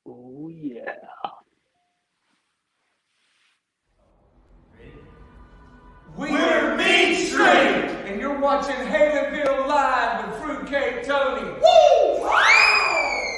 Oh, yeah. We're Mean Street, and you're watching Halenville Live with Fruitcake Tony. Woo! Wow!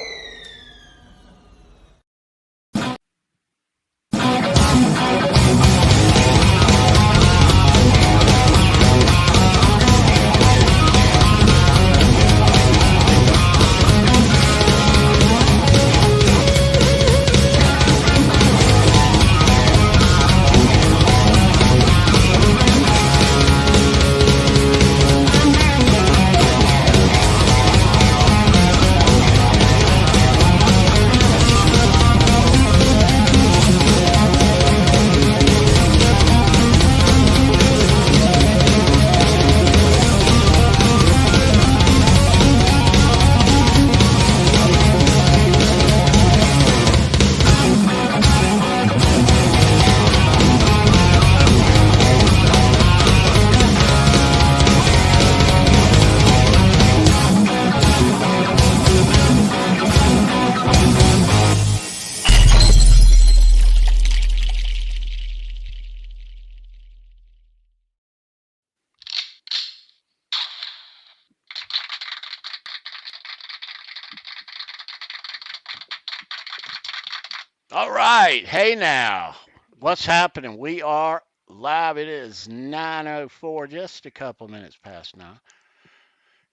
All right. Hey now. What's happening? We are live. It is 9:04, just a couple minutes past now.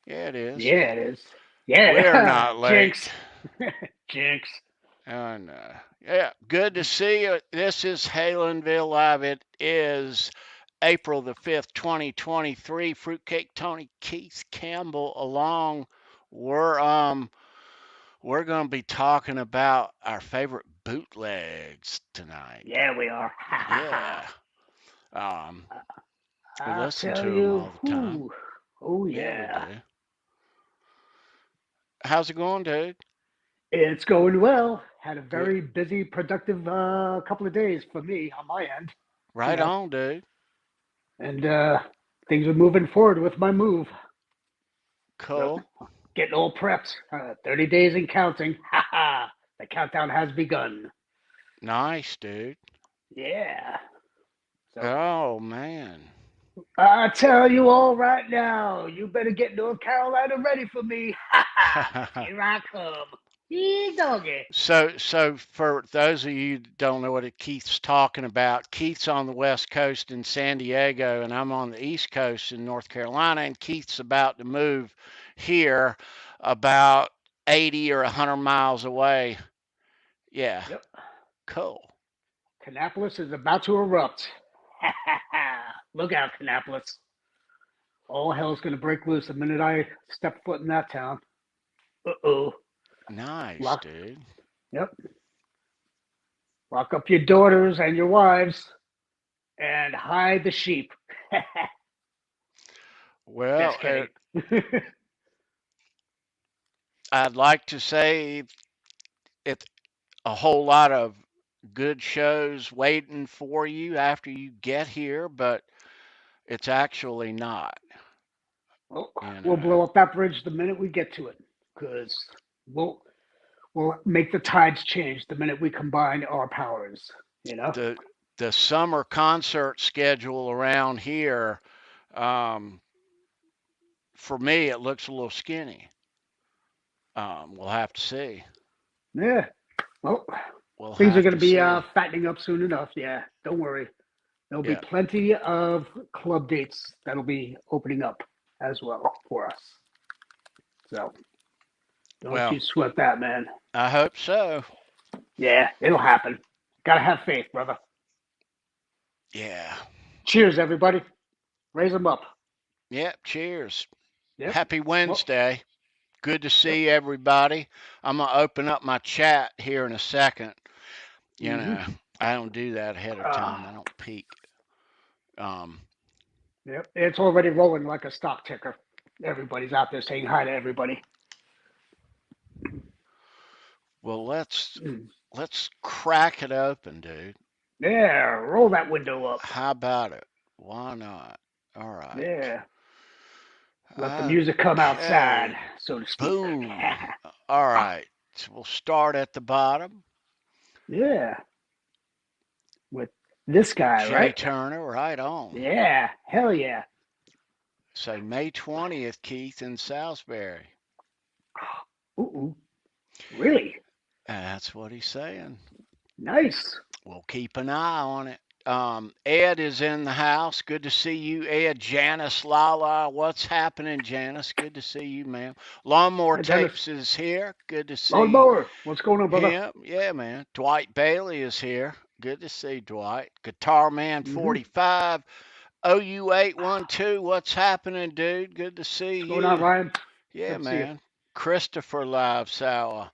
Yeah, it is. Yeah, it is. We're Yeah. not late. Jinx. Jinx. And yeah, good to see you. This is Halenville Live. It is April the 5th, 2023. Fruitcake Tony Keith Campbell along. We're going to be talking about our favorite bootlegs tonight. Yeah, we are. Yeah. Um, we I'll listen to tell them you. all the time. Whew. Oh, Yeah, we yeah. do. How's it going, dude? It's going well. Had a Good. very busy, productive couple of days for me on my end, Right on, dude. and things are moving forward with my move. Yep. Cool. Getting all prepped. 30 days and counting. Ha ha. The countdown has begun. Nice, dude. Yeah. So Oh, man. I tell you all right now, you better get North Carolina ready for me. Ha ha. Here I come. Yee doggy. So for those of you who don't know what Keith's talking about, Keith's on the West Coast in San Diego, and I'm on the East Coast in North Carolina, and Keith's about to move here about 80 or 100 miles away. Yeah, Yep. cool. Kannapolis is about to erupt. Look out, Kannapolis. All hell's going to break loose the minute I step foot in that town. Uh-oh. Nice, Lock, dude. yep. Lock up your daughters and your wives and hide the sheep. Well, Just kidding. I'd like to say it's a whole lot of good shows waiting for you after you get here, but it's actually not. Well, You we'll know, blow up that bridge the minute we get to it, because we'll we'll make the tides change the minute we combine our powers. You know. the the summer concert schedule around here, um, for me, it looks a little skinny. We'll have to see. Yeah. Well, We'll things are have going to to be see. fattening up soon enough. Yeah. Don't worry. There'll be Yeah. plenty of club dates that'll be opening up as well for us. So don't Well, you sweat that, man. I hope so. Yeah, it'll happen. Gotta have faith, brother. Yeah. Cheers, everybody. Raise them up. Yep. Cheers. Yep. Happy Well, Wednesday. Good to yep. see everybody. I'm going to open up my chat here in a second. You Mm-hmm. know, I don't do that ahead of Uh, time. I don't peek. Um, yep. It's already rolling like a stock ticker. Everybody's out there saying hi to everybody. well, let's Mm. let's crack it open, dude. Yeah, roll that window up. How about it? Why not? All right. Yeah. Let the music come outside, Okay. so to speak. Boom. All right. we'll start at the bottom. Yeah. With this guy, Jay right? Turner, right on. Yeah. Hell yeah. So May 20th, Keith, in Salisbury. Ooh. Really? That's what he's saying. Nice. We'll keep an eye on it. Ed is in the house. Good to see you, Ed. Janice Lala, what's happening, Janice? Good to see you, ma'am. Lawnmower Hi, Dennis. Tapes is here. Good to see Lawnmower. What's going on, brother? him. Yeah, man. Dwight Bailey is here. Good to see Dwight. Guitar Man 45. OU812, what's happening, dude? Good to see What's going on, you. Ryan? Yeah, Good to see you. man. Christopher Live Sour.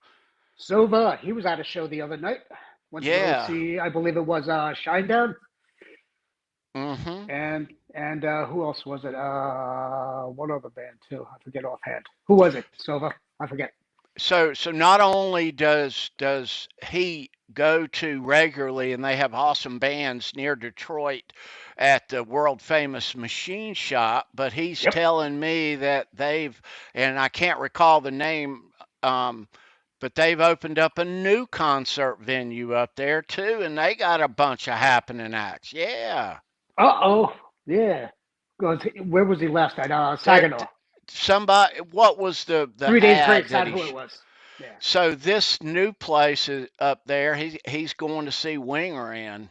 Silva, he was at a show the other night. Went to go Yeah. see, I believe it was Shinedown. Mm-hmm. And who else was it? One other band too. I forget offhand. Who was it? Silva. I forget. So not only does he go to regularly, and they have awesome bands near Detroit at the world famous Machine Shop, but he's Yep. telling me that they've, and I can't recall the name, but they've opened up a new concert venue up there too, and they got a bunch of happening acts. Yeah. Uh-oh. Yeah. Where was he last night? Saginaw. Somebody, what was the 3 Days ad Grace. that That's who it was. Yeah. So this new place is up there. He's going to see Winger in.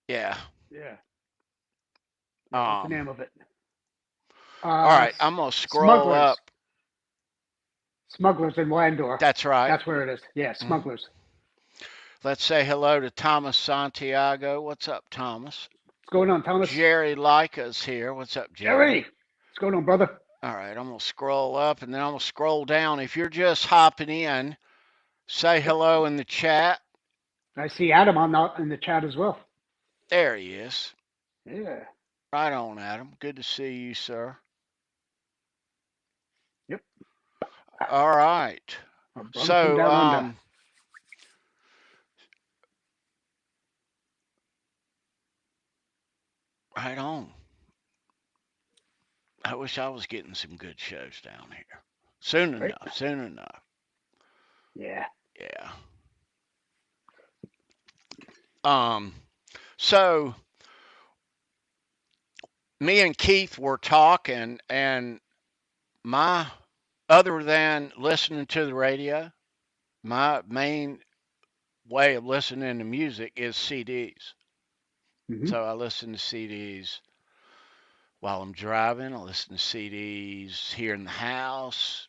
Yeah. Yeah. What's the name of it? All right, I'm gonna scroll Smugglers. up. Smugglers in Landor. That's right. That's where it is. Yeah, Smugglers. Let's say hello to Thomas Santiago. What's up, Thomas? What's going on, Thomas? Jerry Lyca's here. What's up, Jerry? What's going on, brother? All right, I'm gonna scroll up and then I'm gonna scroll down. If you're just hopping in, say hello in the chat. I see Adam in the chat as well. There he is. Yeah. Right on, Adam. Good to see you, sir. Yep. All right. So, right on. I wish I was getting some good shows down here. Soon enough. Yeah. Yeah. So me and Keith were talking, and other than listening to the radio, my main way of listening to music is CDs. Mm-hmm. So I listen to CDs while I'm driving. I listen to CDs here in the house,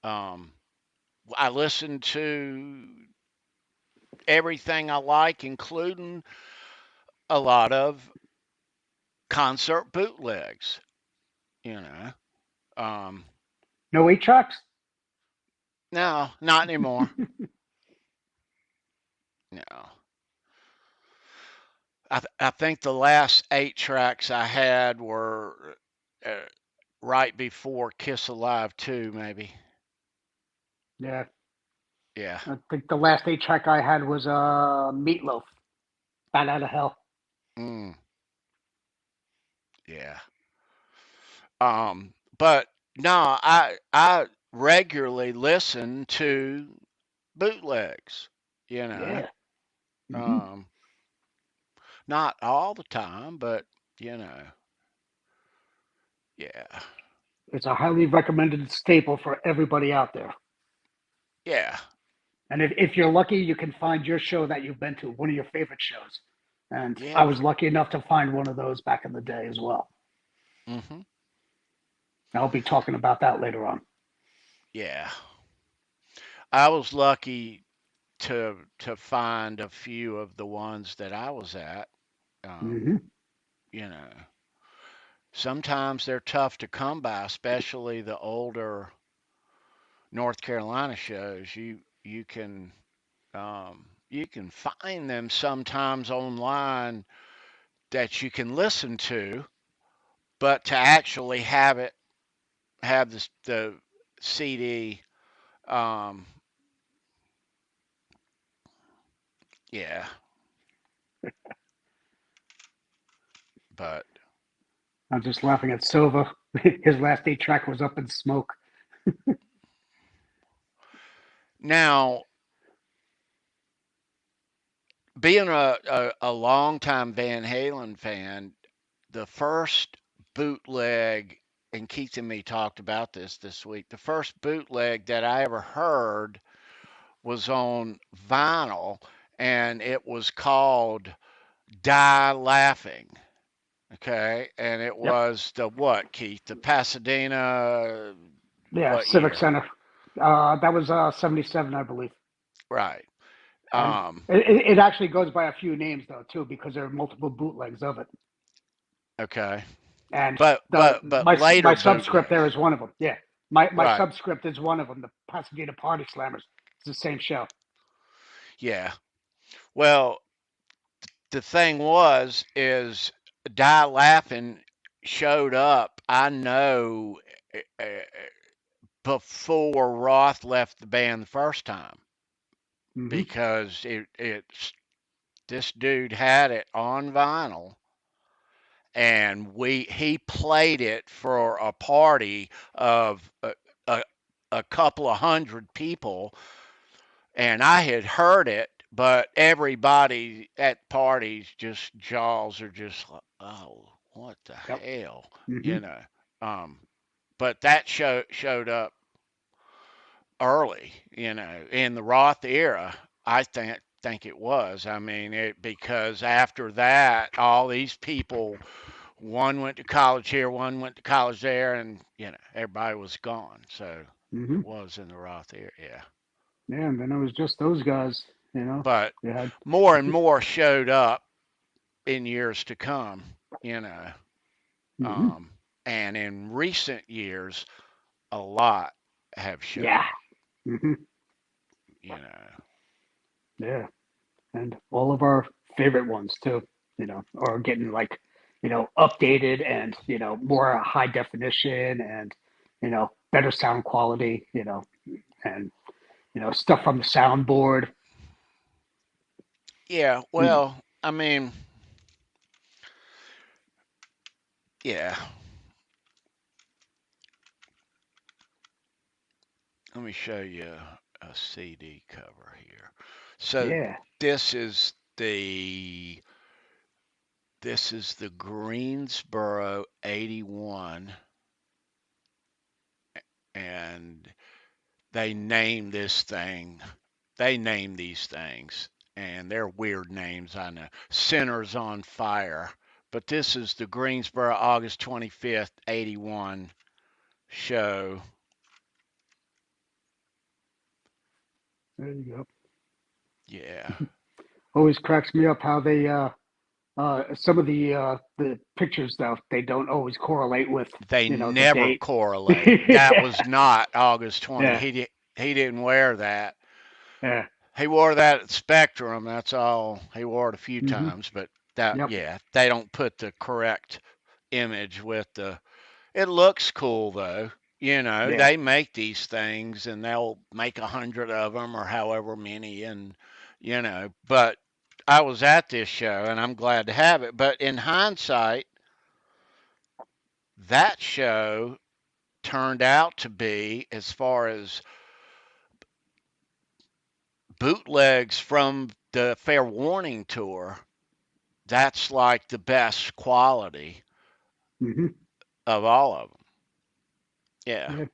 I listen to everything I like, including a lot of concert bootlegs, No 8-tracks? No, not anymore. No. I think the last 8 tracks I had were right before Kiss Alive 2, maybe. Yeah. Yeah. I think the last 8-track I had was Meatloaf, Bat Out of Hell. Yeah. But no, I regularly listen to bootlegs, Yeah. Not all the time, but yeah. It's a highly recommended staple for everybody out there. Yeah. And if you're lucky, you can find your show that you've been to, one of your favorite shows. And Yeah. I was lucky enough to find one of those back in the day as well. Mm-hmm. I'll be talking about that later on. Yeah. I was lucky to find a few of the ones that I was at. Sometimes they're tough to come by, especially the older North Carolina shows. You can find them sometimes online that you can listen to, but to actually have the CD, yeah. But I'm just laughing at Silva. His last 8-track was Up in Smoke. Now, being a longtime Van Halen fan, the first bootleg, and Keith and me talked about this week, the first bootleg that I ever heard was on vinyl, and it was called Die Laughing. Okay, and it Yep. was the what, Keith? The Pasadena, Yeah, what Civic year? Center. That was 77, I believe. Right. And Um, it actually goes by a few names though too, because there are multiple bootlegs of it. okay. And the But my later subscript there bootlegs. is one of them. Yeah, my Right. subscript is one of them. The Pasadena Party Slammers. It's the same show. Yeah. Well, the thing was is Die Laughing showed up. I know uh, before Roth left the band the first time Hmm. because it's this dude had it on vinyl and we he played it for a party of a, a couple of hundred people, and I had heard it, but everybody at parties just jaws are just like, oh, what the Yep. hell, Hmm. you know. Um, but that showed up early, in the Roth era. I think it was. I mean, it because after that, all these people, one went to college here, one went to college there, and everybody was gone. So Hmm. it was in the Roth era, yeah. Yeah, and then it was just those guys. You know, But they had. more and more showed up in years to come, you know. Hmm. Um, and in recent years, a lot have Yeah. showed, Hmm. you know. Yeah, and all of our favorite ones too. Are getting like, updated and more high definition and better sound quality. And stuff from the soundboard. Yeah, Mm. well, I mean, yeah. Let me show you a CD cover here. So Yeah. this is the this is the Greensboro 81, and they name this thing. They name these things, and they're weird names, I know. Centers on Fire. But this is the Greensboro August 25th, 81 show. There you go. Yeah. Always cracks me up how they some of the pictures though they don't always correlate with They the never date. correlate. That Yeah. was not August 20. Yeah. He didn't wear that. Yeah. He wore that at Spectrum. That's all. He wore it a few Hmm. times, but that Yep. yeah, they don't put the correct image with the. It looks cool though. Yeah. They make these things and they'll make 100 of them or however many, and But I was at this show and I'm glad to have it. But in hindsight, that show turned out to be, as far as bootlegs from the Fair Warning tour, that's like the best quality Hmm. of all of them. Yeah, Yeah.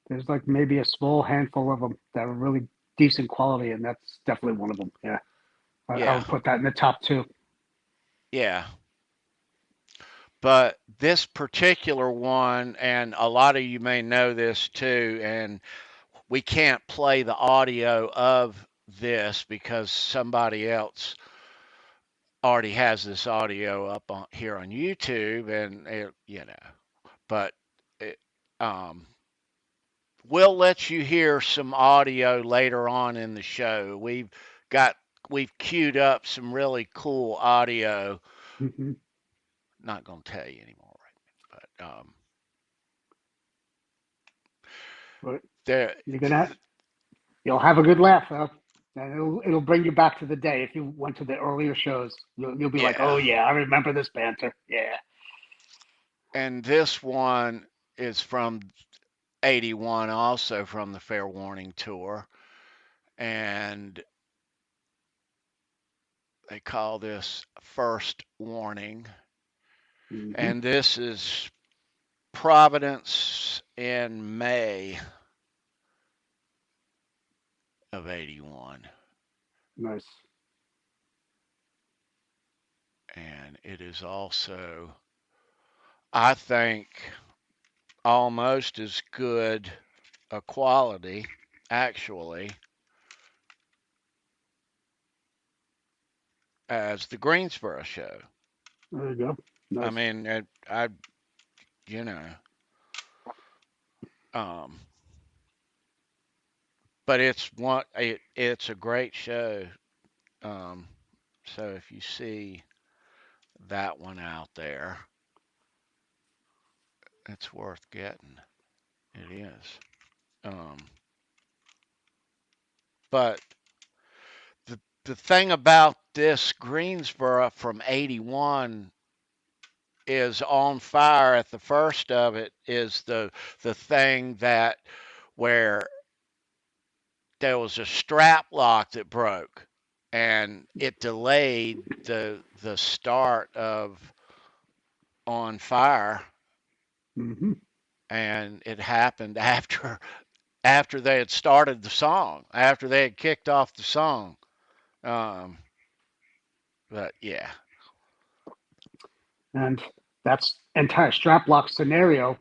There's like maybe a small handful of them that are really decent quality, and that's definitely one of them. Yeah. I yeah, would put that in the top two. yeah. But this particular one, and a lot of you may know this too, and we can't play the audio of this because somebody else already has this audio up on here on YouTube, and but it, um, we'll let you hear some audio later on in the show. Got we've queued up some really cool audio. Hmm. Not gonna tell you anymore, right? But But there, you're gonna you'll have a good laugh though, and it'll bring you back to the day. If you went to the earlier shows, you'll be like, yeah. oh yeah, I remember this banter. Yeah. And this one is from 81, also from the Fair Warning tour. and they call this first warning. Mm-hmm. And this is Providence in May of 81. Nice. And it is also, I think, almost as good a quality, actually, as the Greensboro show. There you go. I Nice. mean, you know, um, but it's a great show. Um, so if you see that one out there, it's worth getting. It is. Um, but the thing about this Greensboro from 81 is on fire at the first of it is the thing that where there was a strap lock that broke and it delayed the start of on fire, Mm-hmm. and it happened after they had started the song, after they had kicked off the song. um but yeah. And that's entire strap lock scenario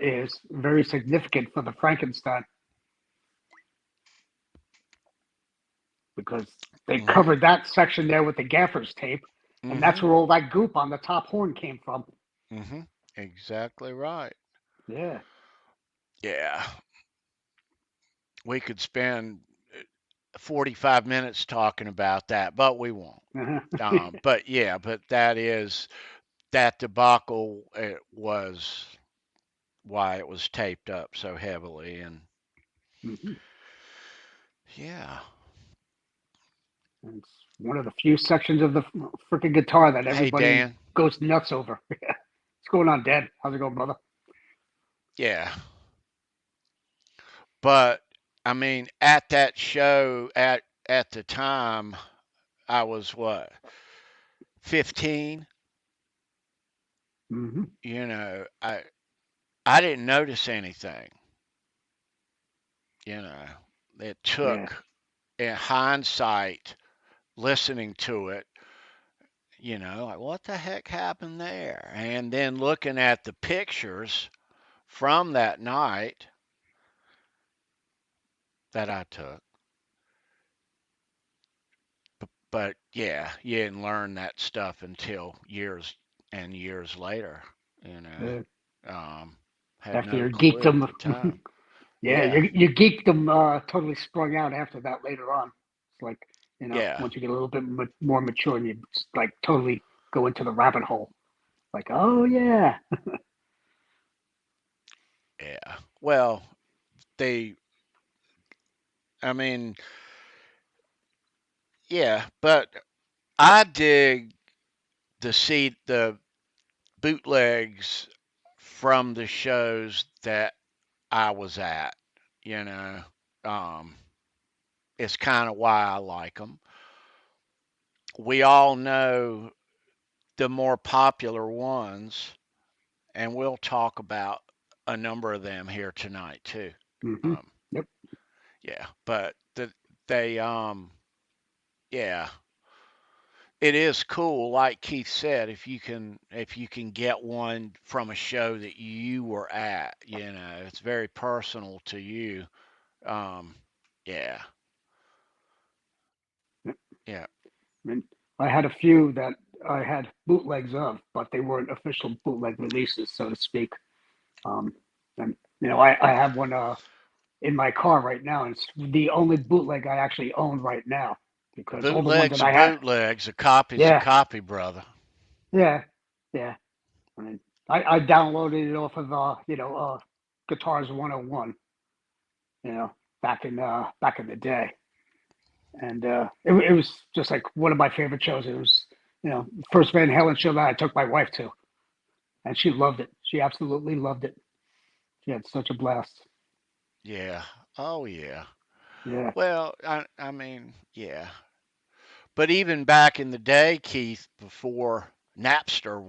is very significant for the Frankenstein because they Hmm. covered that section there with the gaffer's tape, and that's Hmm. where all that goop on the top horn came from. Hmm. Exactly right. Yeah. Yeah, we could spend 45 minutes talking about that, but we won't. Uh-huh. But yeah, but that debacle, it was why it was taped up so heavily. And Mhm. yeah. It's one of the few sections of the freaking guitar that Hey, everybody Dan. goes nuts over. What's going on, Dad? How's it going, brother? Yeah. But I mean, at that show at the time, I was what, 15? Mm-hmm. You know, I didn't notice anything. You know, it Yeah. took, in hindsight, listening to it, like what the heck happened there? And then looking at the pictures from that night that I took. But yeah, you didn't learn that stuff until years and years later, you know. Uh, Had After no you geeked clue at them, the time. yeah, Yeah, you geeked them totally sprung out after that later on. It's like, yeah, once you get a little bit more mature and you like totally go into the rabbit hole. Like, oh, yeah. yeah. Well, they, I mean, yeah, but I dig the bootlegs from the shows that I was at, you know. Um, it's kind of why I like them. We all know the more popular ones, and we'll talk about a number of them here tonight too. Hmm. Um, Yep. yeah, but they, yeah, it is cool. Like Keith said, if you can get one from a show that you were at, it's very personal to you. Um, yeah, Yep. yeah, I mean, I had a few that I had bootlegs of, but they weren't official bootleg releases, so to speak. Um, and I have one in my car right now, and it's the only bootleg I actually own right now because all the ones that bootlegs are I had, bootlegs. A copy's a yeah, copy, brother. yeah, yeah. I mean, I downloaded it off of Guitars 101, you know, back in the day, and it was just like one of my favorite shows. It was first Van Halen show that I took my wife to, and she loved it. She absolutely loved it. She had such a blast. Yeah. Oh yeah. Yeah. Well, I mean, yeah. But even back in the day, Keith, before Napster,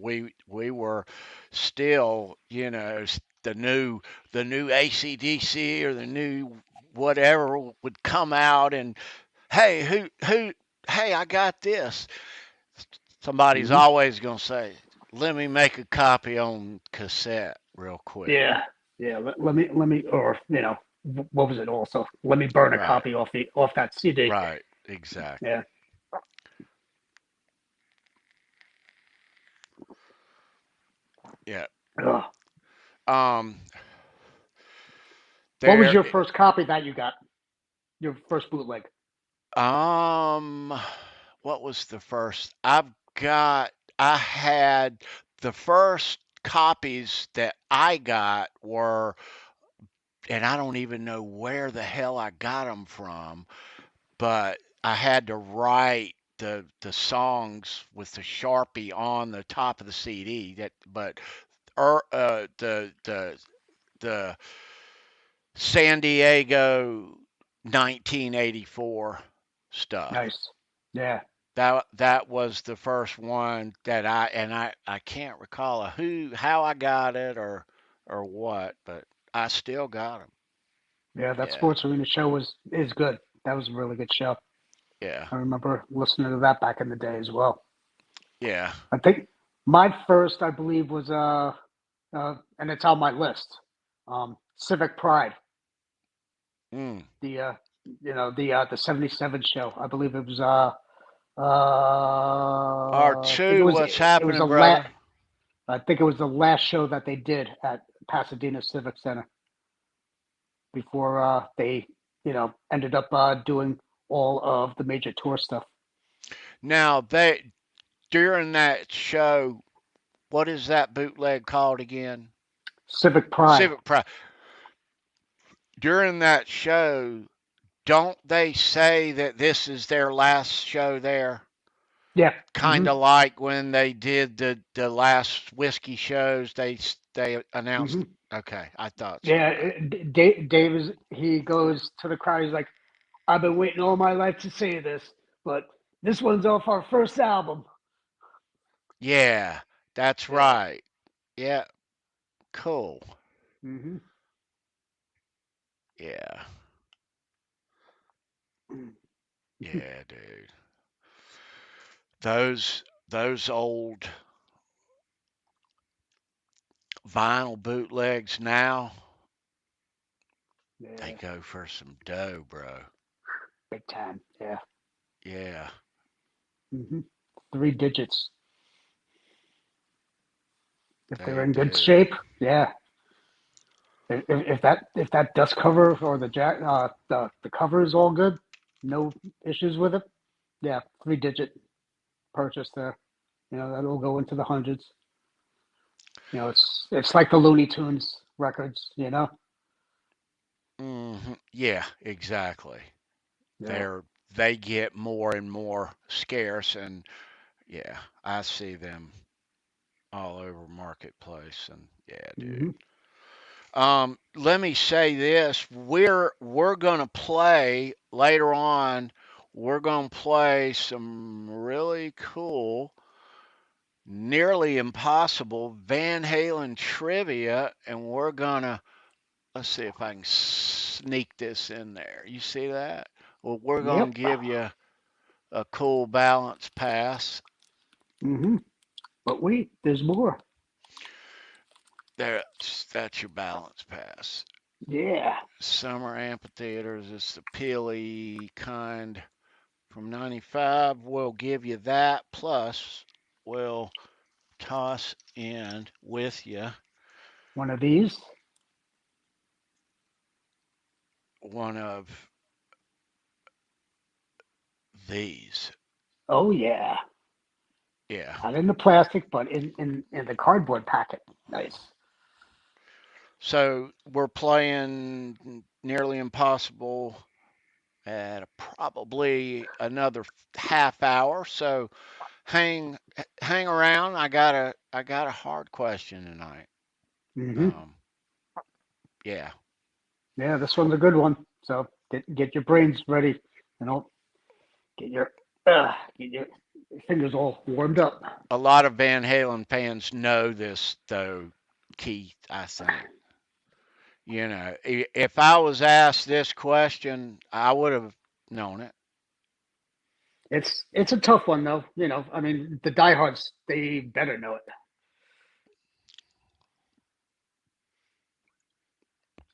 we were still, the new ACDC or the new whatever would come out and hey, hey, I got this. Somebody's Hmm. always gonna say, let me make a copy on cassette real quick. Yeah. Yeah. Let me, or what was it also? Let me burn a Right, copy off that CD. right, exactly. Yeah. Yeah. Ugh. Um, What was there. your first copy that you got? Your first bootleg? Um, what was the first? I had the first copies that I got were, and I don't even know where the hell I got them from, but I had to write the songs with the Sharpie on the top of the CD. But the San Diego 1984 stuff. Nice. Yeah. That was the first one that I can't recall how I got it or what, but I still got them. Yeah. That Yeah, sports arena show is good. That was a really good show. yeah, I remember listening to that back in the day as well. yeah. I think my first, I believe, was and it's on my list. Civic Pride, Mm. the the '77 show. I believe it was I think R2, what's it was happening, brother? I think it was the last show that they did at Pasadena Civic Center before they ended up doing all of the major tour stuff. Now they during that show, what is that bootleg called again? Civic Pride. Civic Pride. During that show, don't they say that this is their last show there? Yeah. Kind Hmm. of like when they did the last whiskey shows, they announced. Hmm. Okay, I thought so. Yeah. Dave is he goes to the crowd. He's like, I've been waiting all my life to say this, but this one's off our first album. Yeah, that's Yeah. right. Yeah, cool. Hmm. Yeah, yeah, dude. Those old vinyl bootlegs now, they Yeah. go for some dough, bro. Big time. Yeah. Yeah, Hmm. Three digits if they're they in good do. shape. Yeah. If that dust cover or the cover is all good, no issues with it. Yeah, 3 digit purchase there. That'll go into the hundreds. It's like the Looney Tunes records. Yeah, exactly. Yeah. They're they get more and more scarce, and yeah, I see them all over marketplace, and yeah, dude. Hmm. Let me say this: we're gonna play later on. We're gonna play some really cool, nearly impossible Van Halen trivia, and we're gonna let's see if I can sneak this in there. You see that? Well, we're gonna Yep. give you a cool balance pass. Hmm. But wait, there's more. That's your balance pass. Yeah. Summer amphitheaters is the peely kind from 95. We'll give you that. Plus, we'll toss in with you One of these. one of these. Oh yeah. Yeah. Not in the plastic, but in the cardboard packet. Nice. So we're playing nearly impossible at probably another half hour. So hang hang around. I got a hard question tonight. Hmm. Um, yeah. Yeah, this one's a good one. So get your brains ready, get your fingers all warmed up. A lot of Van Halen fans know this, though, Keith, I think. If I was asked this question, I would have known it. It's a tough one though. I mean, the diehards they better know it.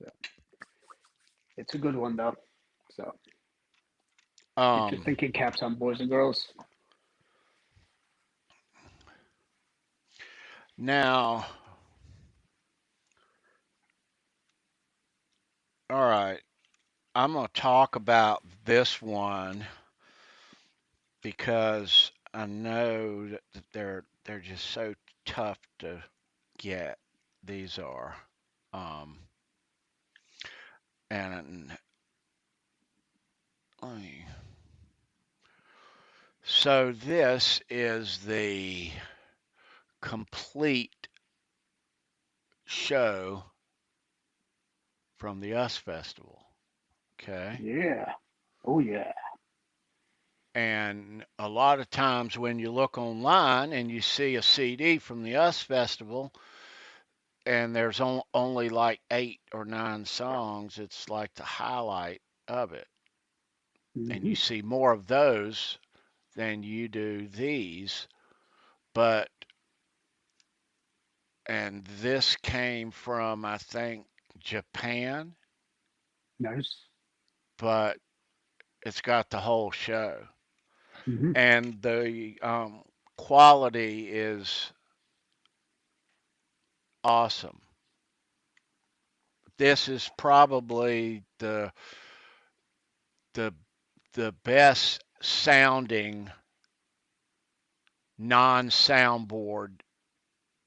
So, it's a good one though. So get your Um, thinking caps on, boys and girls. Now, all right, I'm going to talk about this one because I know that they're just so tough to get. These are, um, and let me, so this is the complete show from the US Festival. Okay. Yeah. Oh yeah. And a lot of times when you look online and you see a CD from the US Festival and there's only like 8 or 9 songs, it's like the highlight of it. And Mm-hmm. you see more of those than you do these. But, and this came from, I think, Japan, Nice. but it's got the whole show. Mm-hmm. And the quality is awesome. This is probably the the best sounding non-soundboard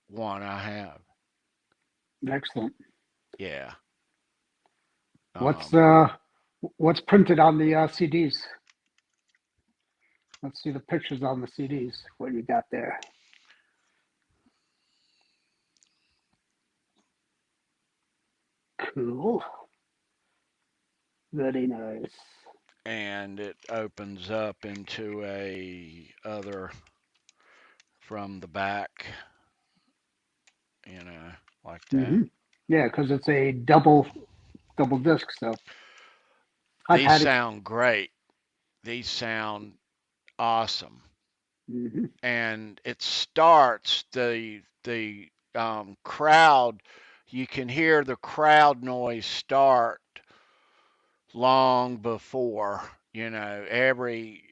one I have. Excellent. Yeah. What's Um, what's printed on the CDs? Let's see the pictures on the CDs. What you got there? Cool. Very nice. and it opens up into a other from the back, you know, like that. Mm-hmm. Yeah, because it's a double disc. So hi These Patty. sound great. These sound awesome. Mm-hmm. And it starts the crowd. You can hear the crowd noise start long before every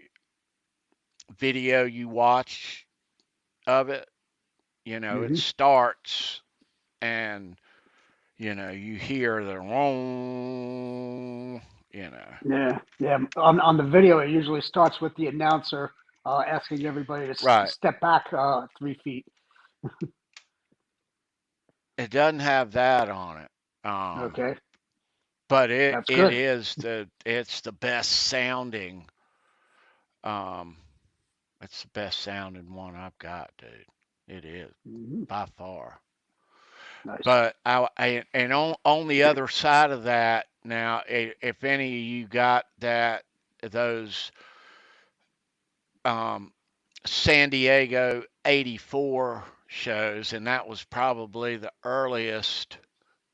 video you watch of it. It Mm-hmm. starts and you hear the room. Yeah, yeah. On the video, it usually starts with the announcer asking everybody to Right. step back 3 feet. It doesn't have that on it. Okay, But it that's it good. is it's the best sounding. Um, it's the best sounding one I've got, dude. It is Mm-hmm. by far. Nice. But and on the other side of that, now, if any of you got those um, San Diego '84 shows, and that was probably the earliest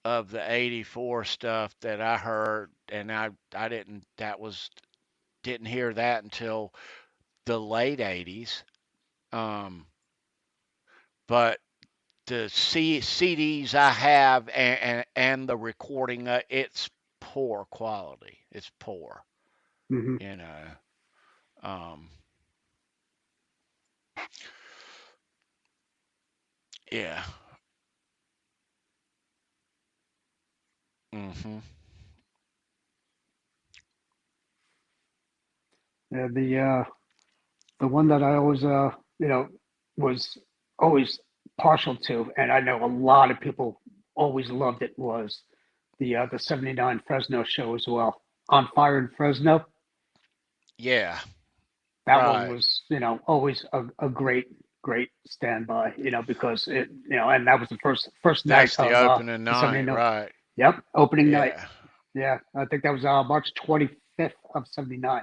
of the '84 stuff that I heard, and I didn't hear that until the late '80s. Um, but the CDs I have and the recording, it's poor quality. It's poor, Mm-hmm. you know. Um, yeah. Hmm. Yeah, the one that I always was always partial to, and I know a lot of people always loved it was the '79 Fresno show as well. On Fire in Fresno. Yeah. That one Right. was always a great standby, because and that was the first night That's the of opening the night, 79. right? Yep, opening night. Yeah. Yeah, I think that was March 25th of 79.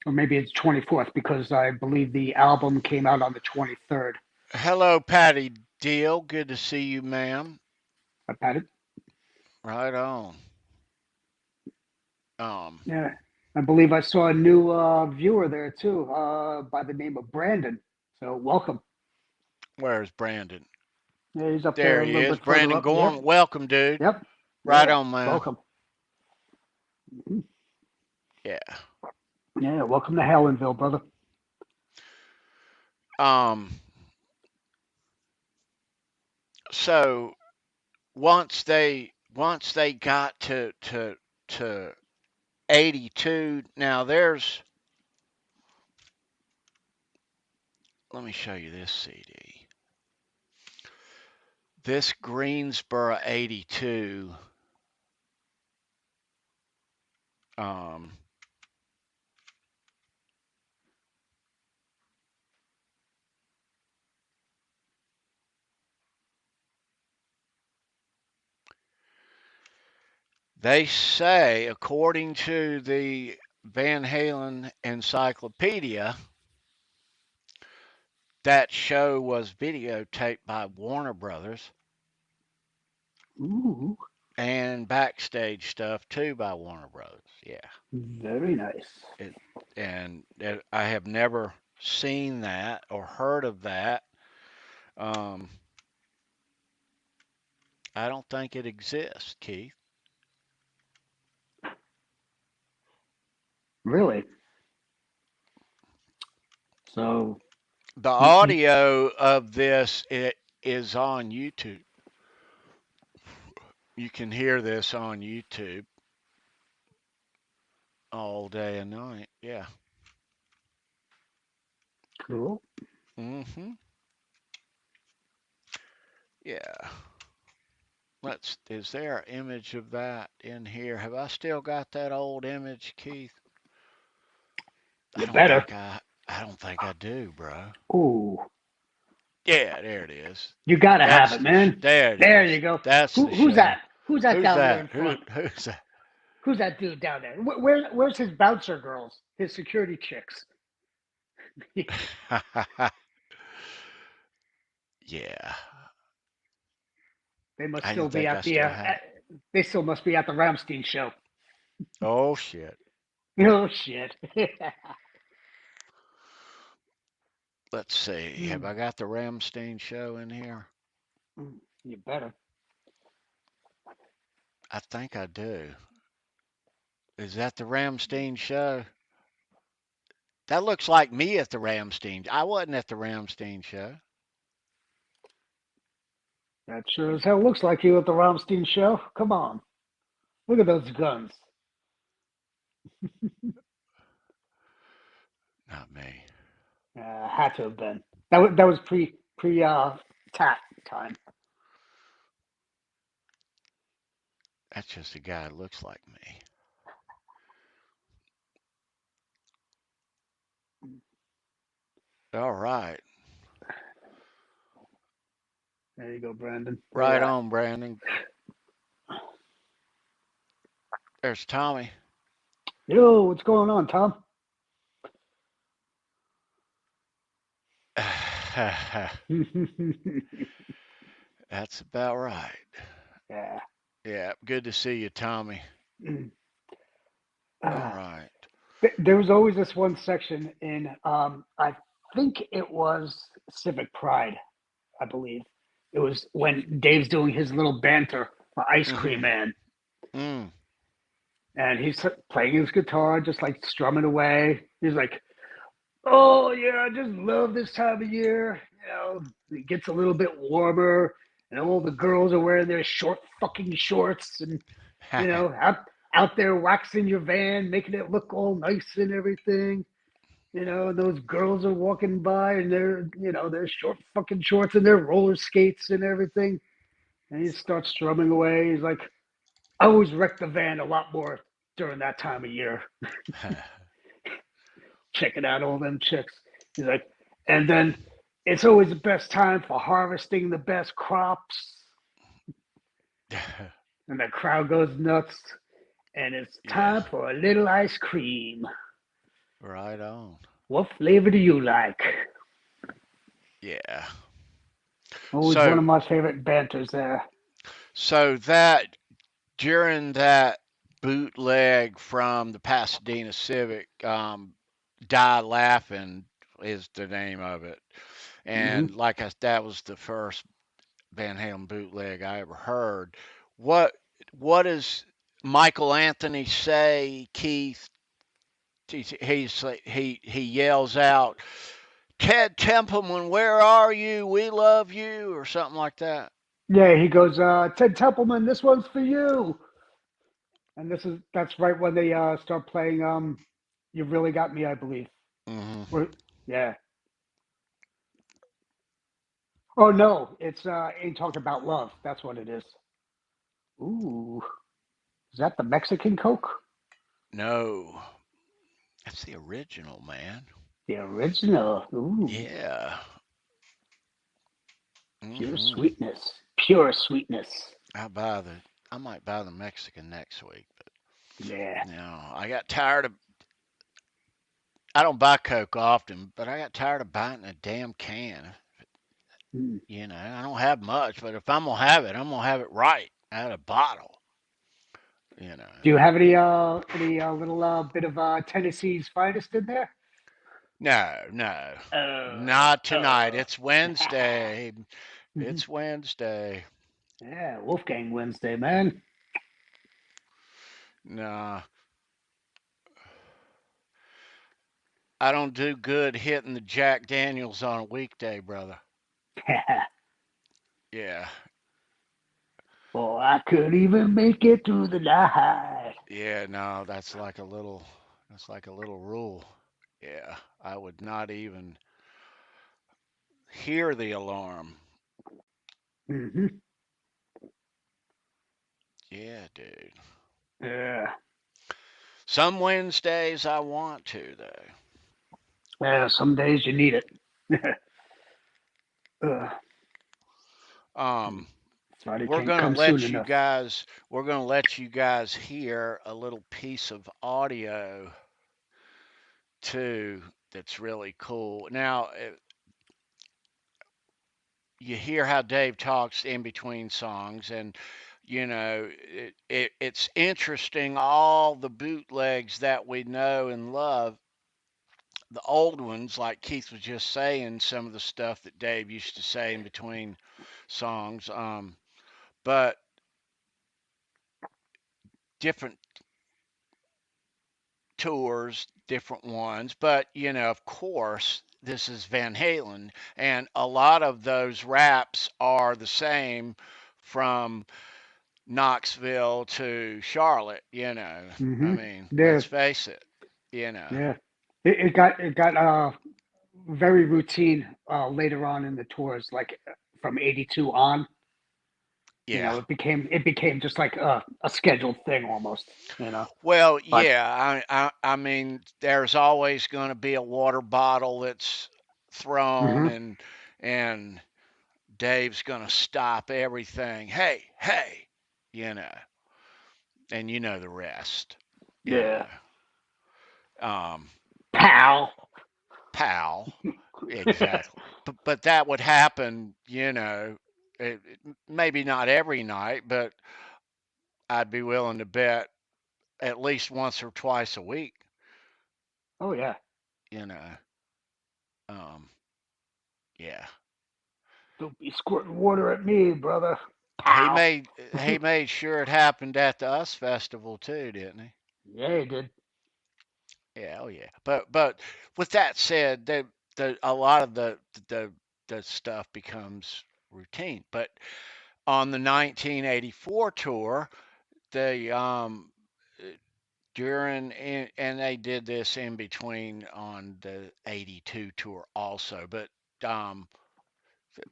Or maybe it's 24th because I believe the album came out on the 23rd. Hello, Patty Deal. Good to see you, ma'am. I had it. Right on. Um, Yeah, I believe I saw a new viewer there too, by the name of Brandon. So welcome. where's Brandon? Yeah, he's up there There a he little is. bit further Brandon up. Yep, Gorham. Welcome, dude. yep, Right yeah. on, man. Welcome. Yeah. Yeah, welcome to Halenville, brother. Um, so once they got to 82, now let me show you this CD. This Greensboro 82, um, they say, according to the Van Halen Encyclopedia, that show was videotaped by Warner Brothers Ooh, and backstage stuff too by Warner Brothers. Yeah. very nice. It, and I have never seen that or heard of that. Um, I don't think it exists, Keith. Really. So The you audio of this it is on YouTube. You can hear this on YouTube all day and night. Yeah. cool. Mhm. Yeah. Is there an image of that in here? Have I still got that old image, Keith? I You don't better. think I I don't think I do, bro. Ooh, Yeah, there it is. you gotta have That's it, man. there it There is. you go. That's the Who's show. that? Who's that Who's down there that? in front? Who's that? Who's that dude down there? Where's his bouncer girls? His security chicks? Yeah. They must I still didn't be think I at the. still had it. They still must be at the Ramstein show. Oh shit. Oh shit. Let's see. Have Hmm. I got the Ramstein show in here? You better. I think I do. Is that the Ramstein show? That looks like me at the Ramstein. I wasn't at the Ramstein show. That sure as hell looks like you at the Ramstein show. Come on. Look at those guns. Not me. Had to have been. That was pre tat time. That's just a guy that looks like me. All right. There you go, Brandon. Where you Right at? on, Brandon. There's Tommy. Yo, what's going on, Tom? That's about right. Yeah. Yeah, good to see you, Tommy. All Uh, right. there was always this one section in, I think it was Civic Pride, I believe. It was when Dave's doing his little banter for Ice Cream Mm-hmm. Man. Mm. And he's playing his guitar, just like strumming away. He's like, "Oh yeah, I just love this time of year. It gets a little bit warmer, and all the girls are wearing their short fucking shorts, and out there waxing your van, making it look all nice and everything. And those girls are walking by, and they're short fucking shorts and their roller skates and everything." And he starts strumming away. He's like, "I always wreck the van a lot more during that time of year, checking out all them chicks." He's like, "And then it's always the best time for harvesting the best crops." and the crowd goes nuts, and it's Yeah, time for a little ice cream. right on. What flavor do you like? Yeah. Always one So of my favorite banters there. that during that bootleg from the Pasadena Civic, Die Laughing is the name of it. Hmm. And that was the first Van Halen bootleg I ever heard. What what does Michael Anthony say, Keith? He yells out, "Ted Templeman, where are you? We love you," or something like that. Yeah, he goes, Ted Templeman, this one's for you. And that's right when they start playing You Really Got Me, I believe. Hmm. Or, yeah. Oh no, it's Ain't Talking About Love. That's what it is. Ooh, is that the Mexican Coke? No, that's the original, man. The original. Ooh, Yeah. pure Hmm. sweetness. Pure sweetness. I buy the. I might buy the Mexican next week, but Yeah. no, I got tired of. I don't buy Coke often, but I got tired of buying a damn can. Mm. I don't have much, but if I'm gonna have it, I'm gonna have it right out of bottle. You know. Do you have any little bit of Tennessee's finest in there? No, no, Oh, not tonight. oh. It's Wednesday. It's Wednesday. Yeah, Wolfgang Wednesday, man. Nah, I don't do good hitting the Jack Daniels on a weekday, brother. Yeah, Oh, I could even make it through the night. yeah, no, that's like a little rule. Yeah, I would not even hear the alarm. Hmm. Yeah, dude. Yeah. Some Wednesdays I want to though. Yeah, some days you need it. uh, Um, Friday we're can't gonna come soon let you enough. guys we're gonna let you guys hear a little piece of audio too that's really cool. Now, you hear how Dave talks in between songs, and it's interesting all the bootlegs that we know and love. The old ones, like Keith was just saying, some of the stuff that Dave used to say in between songs, but different tours, different ones. But, of course, this is Van Halen, and a lot of those raps are the same from Knoxville to Charlotte, I Hmm. mean, Yeah, let's face it, you know. yeah. It got very routine later on in the tours, like from '82 on. Yeah. It became just like a scheduled thing almost. Well, But yeah, I mean, there's always going to be a water bottle that's thrown, hmm. and Dave's going to stop everything. Hey, hey, you know, and you know the rest, you Yeah, know. pal. Pal, exactly. But that would happen, maybe not every night, but I'd be willing to bet at least once or twice a week, Oh yeah. you know. Um, yeah. Don't be squirting water at me, brother. He Pal. made he made sure it happened at the US Festival too, didn't he? Yeah, he did. Yeah, oh yeah. But with that said, a lot of the the stuff becomes routine. But on the 1984 tour, they during and they did this in between on the 82 tour also, but um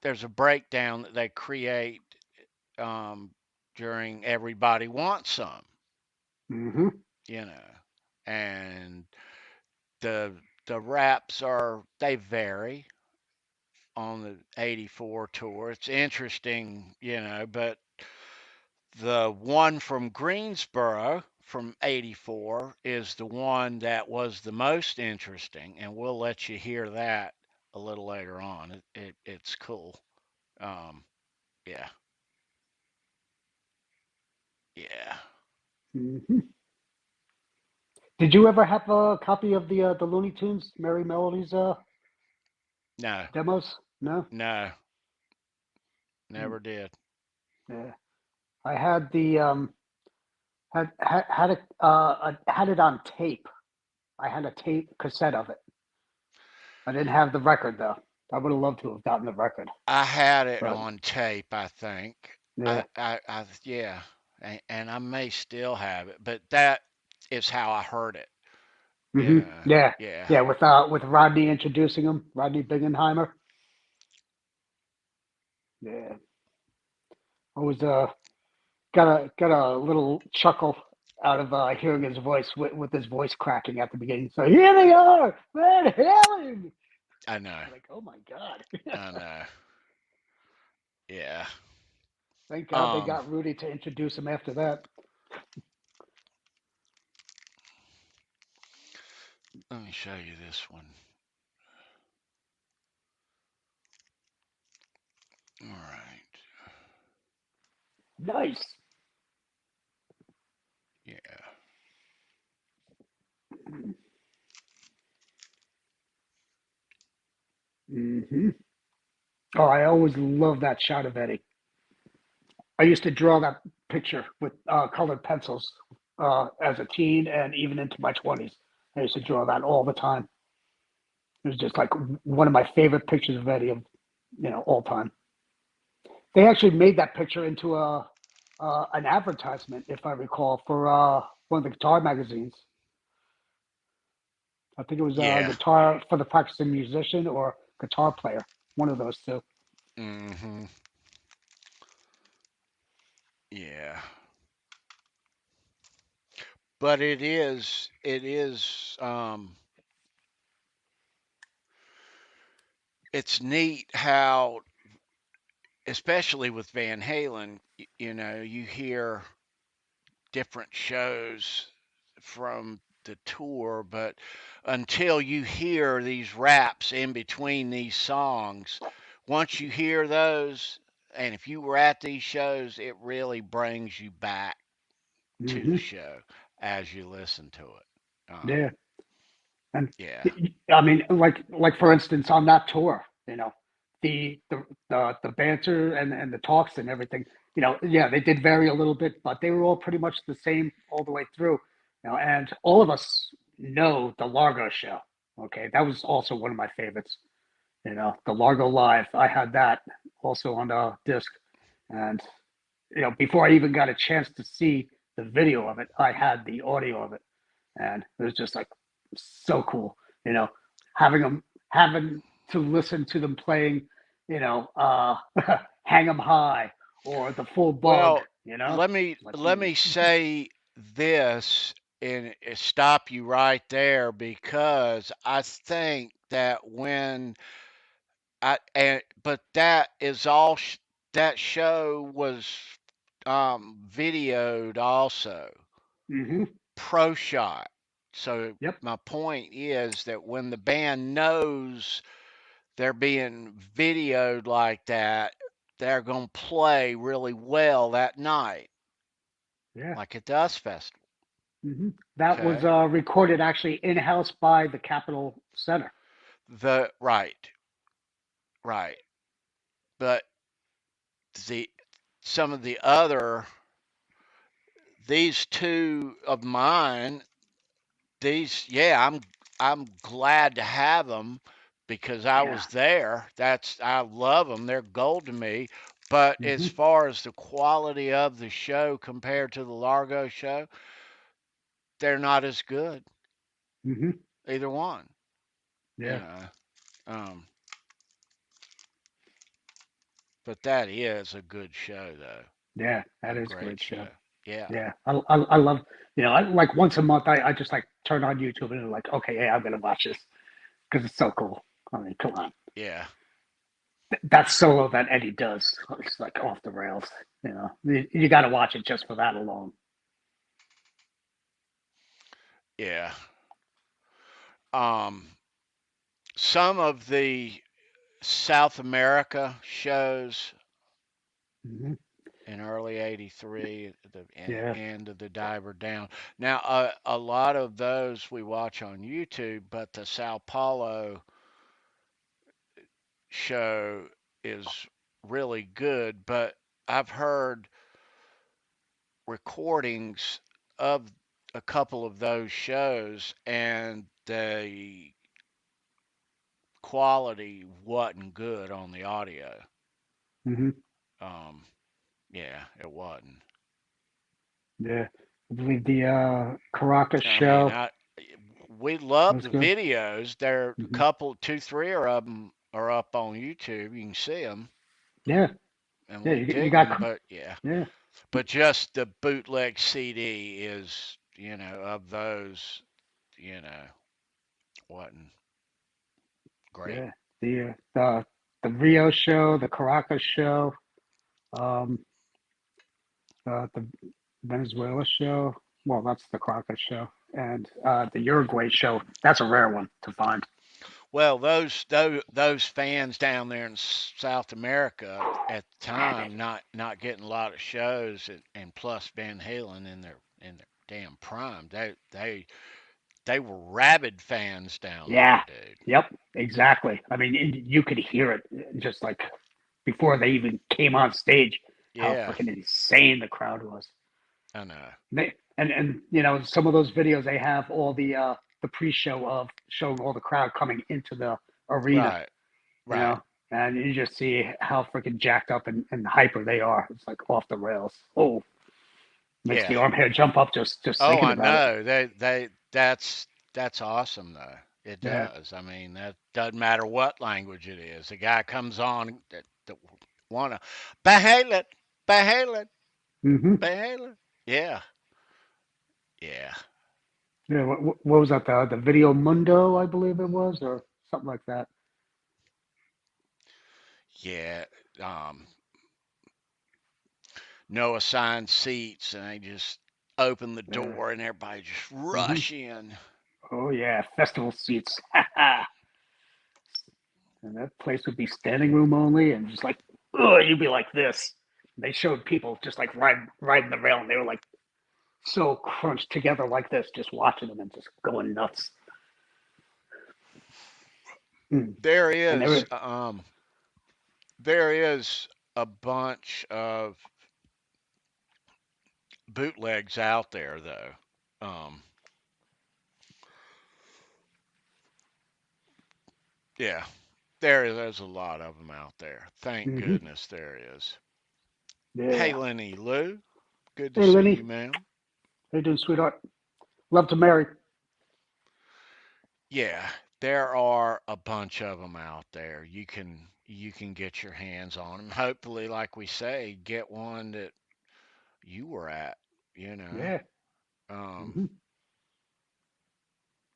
there's a breakdown that they create um during Everybody Wants Some, Hmm. you know. And the raps are they vary on the 84 tour. It's interesting, but The one from Greensboro from '84 is the one that was the most interesting, and we'll let you hear that a little later on. It's cool. Um, yeah, yeah. Hmm. Did you ever have a copy of the Looney Tunes Merry Melodies No, demos? No. no, Hmm. never did. Yeah, I had the had it had it on tape. I had a tape cassette of it. I didn't have the record though. I would have loved to have gotten the record, I had it but on tape, I think. yeah. Yeah, and I may still have it, but that is how I heard it. Hmm. Yeah, Yeah, yeah, yeah. With Rodney introducing him, Rodney Bingenheimer. Yeah, I was got a little chuckle out of hearing his voice with his voice cracking at the beginning. So here they are, Van Halen. I know, I'm like, oh my god! I know. Yeah. Thank God they Um, got Rudy to introduce him after that. let me show you this one. All right. Nice. Yeah. Hmm. Oh, I always love that shot of Eddie. I used to draw that picture with colored pencils as a teen and even into my 20s. I used to draw that all the time. It was just like one of my favorite pictures of Eddie of all time. They actually made that picture into a an advertisement, if I recall, for one of the guitar magazines. I think it was Yeah. guitar for the practicing musician or guitar player, one of those two. Mm-hmm. Yeah. But it's neat how, especially with Van Halen, you hear different shows from the tour, but until you hear these raps in between these songs, once you hear those, and if you were at these shows, it really brings you back to the Hmm. show as you listen to it. Yeah, and Yeah, I mean, like for instance, on that tour, the banter and the talks and everything, yeah, they did vary a little bit, but they were all pretty much the same all the way through. And all of us know the Largo show. Okay, that was also one of my favorites. The Largo Live. I had that also on the disc, and before I even got a chance to see the video of it, I had the audio of it, and it was just like so cool. You know, having to listen to them playing, "Hang 'Em High" or "The Full Bug." well, You know, like let me say this and stop you right there, because I think that when I and but that is all that show was videoed also, hmm. pro shot. So Yep. my point is that when the band knows they're being videoed like that, they're going to play really well that night, Yeah. like at the Dust Festival. Hmm. That was Okay. recorded actually in house by the Capitol Center. The right, right. But the some of the other these two of mine, yeah, I'm glad to have them because I Yeah. was there. I love them. They're gold to me. But as Hmm. far as the quality of the show compared to the Largo show, they're not as good. Hmm. Either one, you Yeah. know. Um, but that is a good show, though. Yeah. That A is a great great show. show. Yeah. Yeah, I love, I like once a month I just like turn on YouTube and like, okay, yeah, I'm gonna watch this because it's so cool. I mean, come on. Yeah. that solo that Eddie does, it's like off the rails. You got to watch it just for that alone. Yeah. Um, some of the South America shows Mm-hmm. in early '83, the Yeah. end of the Diver Down. Now, a lot of those we watch on YouTube, but the Sao Paulo show is really good. But I've heard recordings of a couple of those shows, and the quality wasn't good on the audio. Mm-hmm. Um, yeah, it wasn't. Yeah. I believe the Caracas I mean, show we love was the good. videos. There, a Mm-hmm. couple, two, three of them are up on YouTube. You can see them Yeah. and Yeah. we'll You dig got. them. But yeah, Yeah. but just the bootleg CD is, of those, you know, wasn't great. Yeah. The Rio show, the Caracas show, um, the Venezuela show. Well, that's the Caracas show, and the Uruguay show. That's a rare one to find. Well, those fans down there in South America at the time not getting a lot of shows, and plus Van Halen in their damn prime. They were rabid fans down there, Yeah. dude. Yep. Exactly. I mean, you could hear it just like before they even came on stage. How Yeah, freaking insane the crowd was. I know. And some of those videos they have all the pre-show of showing all the crowd coming into the arena, Right, you right. know, and you just see how freaking jacked up and hyper they are. It's like off the rails. Oh, makes Yeah. the arm hair jump up just Oh, thinking I about it. know. That's awesome though. It Yeah. does. I mean, that doesn't matter what language it is. The guy comes on that wanna Bahala, Bahala, Mm-hmm. Bahala. Yeah, yeah, Yeah. What was that? The Video Mundo, I believe it was, or something like that. yeah. Um, no assigned seats, and they just open the Yeah. door, and everybody just Mm-hmm. rush in. Oh yeah, festival seats. And that place would be standing room only, and just like, oh, you'd be like this. They showed people just like riding the rail, and they were like so crunched together like this, just watching them and just going nuts. Mm. There And they is, were, there is a bunch of bootlegs out there, though. Yeah, there's a lot of them out there. Thank mm-hmm. goodness there is. Yeah. Hey, Lenny Lou, good to Hey, see Lenny, you, ma'am. how you doing, sweetheart? Love to marry. Yeah, there are a bunch of them out there. You can get your hands on them. Hopefully, like we say, get one that you were at. You know. Yeah. Um, Mm-hmm.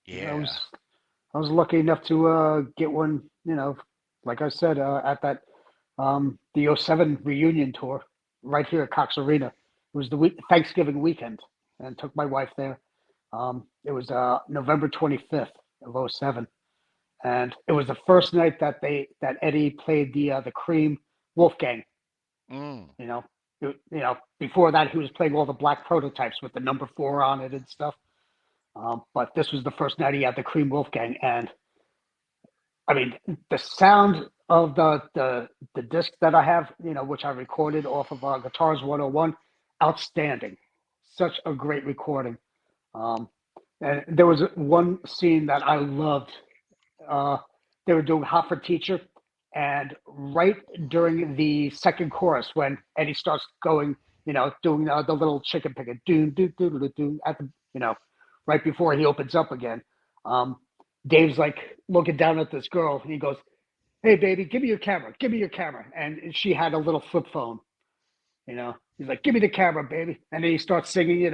Yeah, yeah. I was lucky enough to get one. Like I said, at that the '07 reunion tour right here at Cox Arena. It was the Thanksgiving weekend, and took my wife there. It was November 25th of '07, and it was the first night that Eddie played the Cream Wolfgang. Mm, You know, before that he was playing all the black prototypes with the number 4 on it and stuff. But this was the first night he had the Cream Wolfgang, and I mean, the sound of the disc that I have, which I recorded off of Guitars 101, outstanding. Such a great recording. Um, and there was one scene that I loved. Uh, they were doing Hot for Teacher, and right during the second chorus, when Eddie starts going, doing the little chicken picking, do do do do do at the, right before he opens up again. Um, Dave's like looking down at this girl, and he goes, "Hey, baby, give me your camera. Give me your camera." And she had a little flip phone. He's like, "Give me the camera, baby." And then he starts singing,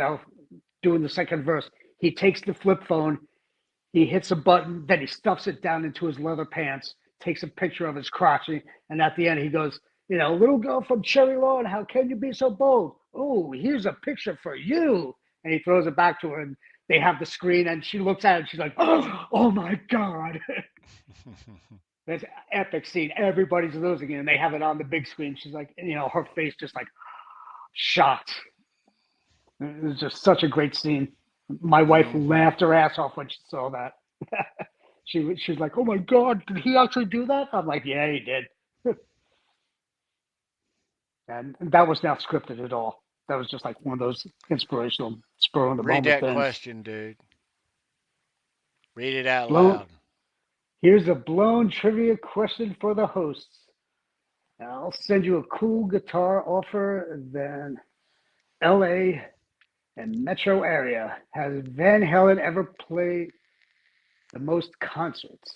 doing the second verse. He takes the flip phone, he hits a button, then he stuffs it down into his leather pants, takes a picture of his crotch, and at the end he goes, little girl from Cherry Lawn, how can you be so bold? Oh, here's a picture for you. And he throws it back to her, and they have the screen, and she looks at it, and she's like, oh my God. That's an epic scene. Everybody's losing it, and they have it on the big screen. She's like, her face just like shocked. It was just such a great scene. My wife laughed her ass off when she saw that. She's like, "Oh my God, did he actually do that?" I'm like, "Yeah, he did." And that was not scripted at all. That was just like one of those inspirational, spur of the Read moment that things. question, dude. Read it out Blown, loud. Here's a blown trivia question for the hosts. I'll send you a cool guitar offer. Then L.A. and metro area. Has Van Halen ever played the most concerts?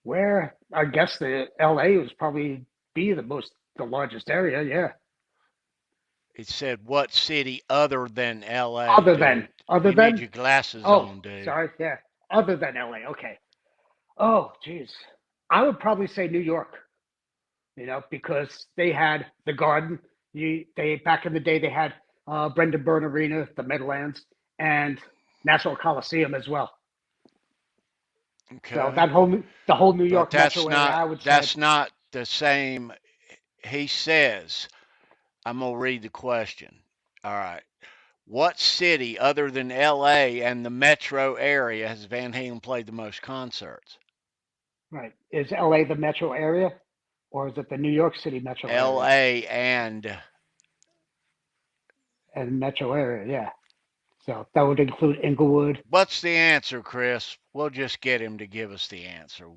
Where I guess the LA was probably be the largest area, yeah. It said, what city other than LA, Other than dude? other You need than your glasses oh, on, dude. sorry, yeah. Other than LA, okay. Oh, geez. I would probably say New York, because they had the Garden. They back in the day they had Brendan Byrne Arena, the Meadowlands, and Nassau Coliseum as well. So Okay. the whole New But York metro area, I would say. that's not the same. He says, I'm going to read the question. All right. What city other than LA and the metro area has Van Halen played the most concerts? Right. Is LA the metro area, or is it the New York City metro area? LA and And metro area, yeah. So that would include Inglewood. what's the answer, Chris? We'll just get him to give us the answer.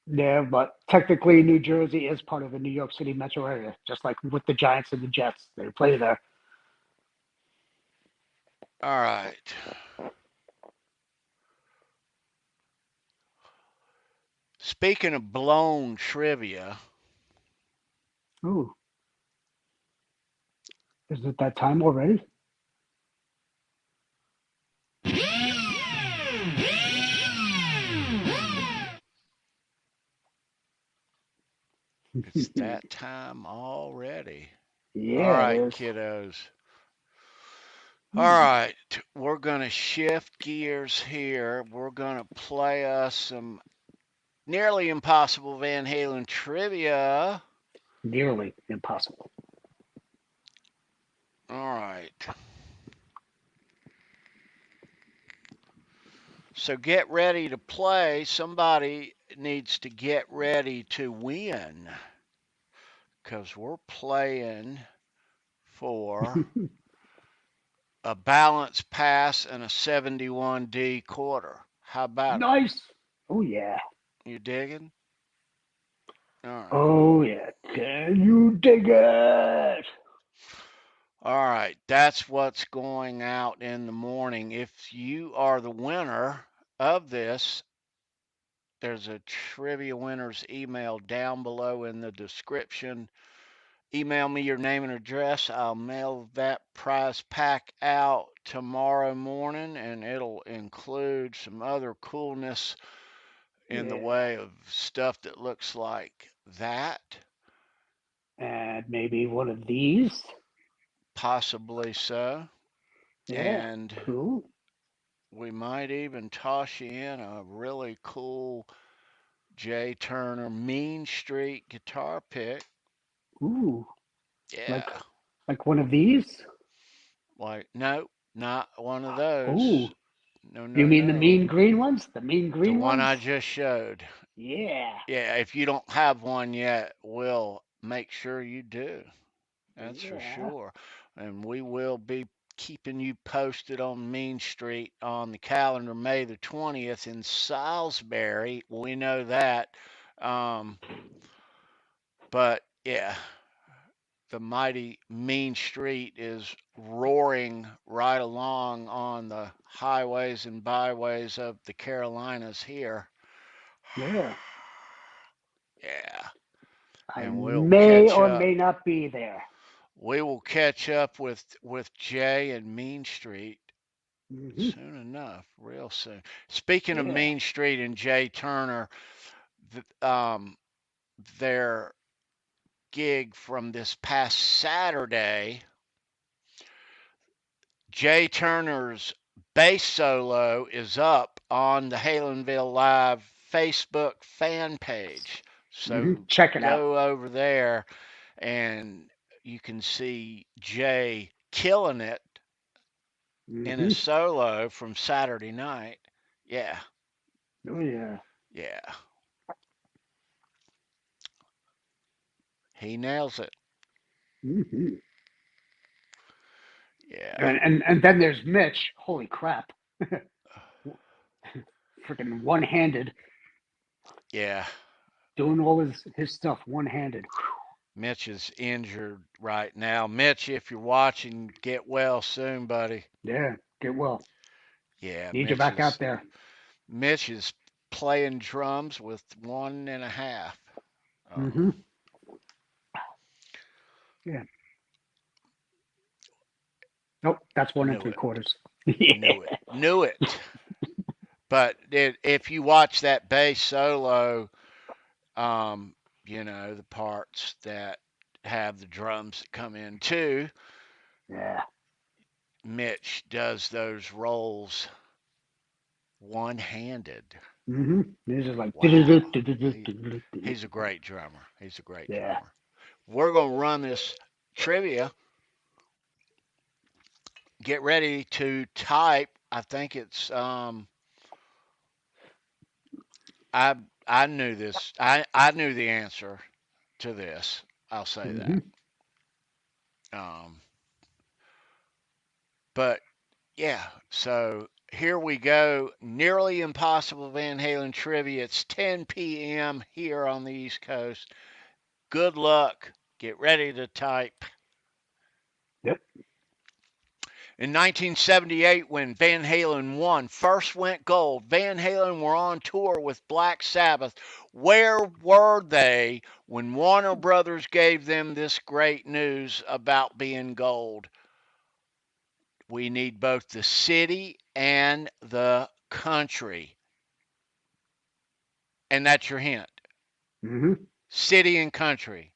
Yeah, but technically New Jersey is part of the New York City metro area, just like with the Giants and the Jets. They play there. All right. Speaking of blown trivia, Ooh, is it that time already? it's that time already. All Yeah, it right, is. kiddos. All right, we're going to shift gears here. We're going to play us some nearly impossible Van Halen trivia. Nearly impossible. All right. So get ready to play. Somebody needs to get ready to win because we're playing for a balance pass and a 71D quarter. How about it? Nice. Oh yeah. You digging? All right. Oh yeah. Can you dig it? All right. That's what's going out in the morning. If you are the winner of this, there's a trivia winner's email down below in the description. Email me your name and address. I'll mail that prize pack out tomorrow morning, and it'll include some other coolness in the Yeah. way of stuff that looks like that. And maybe one of these. Possibly so. Yeah. And Cool. we might even toss you in a really cool Jay Turner Mean Street guitar pick. Ooh. Like Yeah. like one of these? Like, no, not one of those. Ooh. No, You no, mean the mean no. green ones? The mean The green one ones? I just showed. Yeah. Yeah, if you don't have one yet, we'll make sure you do. That's for Yeah. sure. And we will be keeping you posted on Mean Street on the calendar May the 20th in Salisbury. We know that. Um, but yeah, the mighty Mean Street is roaring right along on the highways and byways of the Carolinas here. Yeah. Yeah. I and we'll may catch or up. may not be there. We will catch up with Jay and Mean Street Hmm. soon enough, real soon. Speaking of Yeah. Mean Street and Jay Turner, their gig from this past Saturday, Jay Turner's bass solo is up on the Halenville Live Facebook fan page. So Check it out. go over there and you can see Jay killing it in his Hmm. solo from Saturday night. Yeah, Oh yeah. yeah. He nails it. Hmm. Yeah, And then there's Mitch. Holy crap! Freaking one-handed, yeah. doing all his stuff one-handed. Mitch is injured right now. Mitch, if you're watching, get well soon, buddy. Yeah. Get well. Yeah, Need you back out there. Mitch is playing drums with 1.5. Um, Hmm. Yeah. Nope. That's one and knew three it, quarters. Yeah. knew it. But if you watch that bass solo, um, the parts that have the drums that come in too, Yeah. Mitch does those rolls one-handed. He's just like. Wow. He's a great drummer. He's a great Yeah. drummer. We're going to run this trivia. Get ready to type. I think it's I I knew this. I knew the answer to this. I'll say Hmm. that. Um, but yeah, so here we go. Nearly Impossible Van Halen trivia. It's 10 p.m. here on the East Coast. Good luck. Get ready to type. Yep. In 1978, when Van Halen 1 first went gold, Van Halen were on tour with Black Sabbath. Where were they when Warner Brothers gave them this great news about being gold? We need both the city and the country. And that's your hint. Hmm. City and country.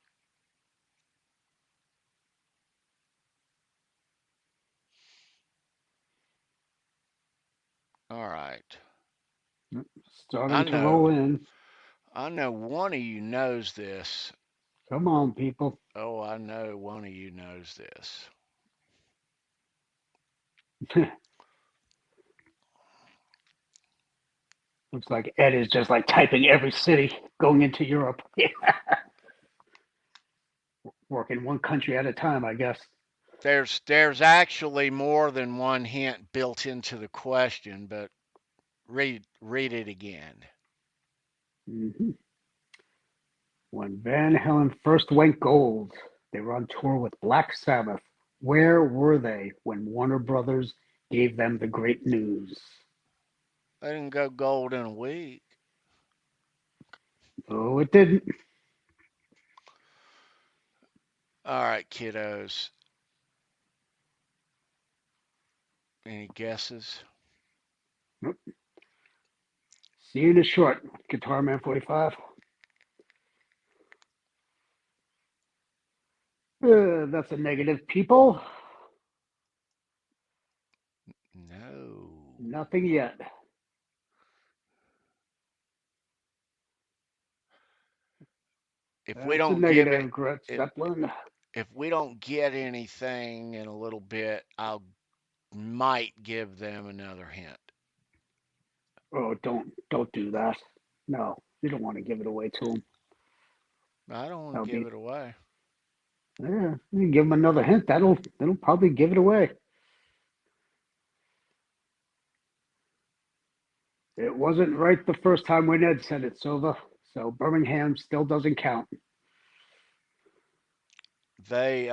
All right. I Starting to roll know. in. I know one of you knows this. Come on, people. Oh, I know one of you knows this. Looks like Ed is just like typing every city going into Europe. Working one country at a time, I guess. There's actually more than one hint built into the question, but read it again. Hmm. When Van Halen first went gold, they were on tour with Black Sabbath. Where were they when Warner Brothers gave them the great news? They didn't go gold in a week. Oh, it didn't. All right, kiddos. Any guesses? Nope. See you in a short. Guitar Man 45. That's a negative, people. No. Nothing yet. If we That's a don't give negative, it, Gret if Zeppelin. if we don't get anything in a little bit, I might give them another hint. Oh, don't do that. No, you don't want to give it away to them. I don't want That'll to give be. it away. Yeah, you can give them another hint. That'll probably give it away. It wasn't right the first time when Ed said it, Silva. So Birmingham still doesn't count. They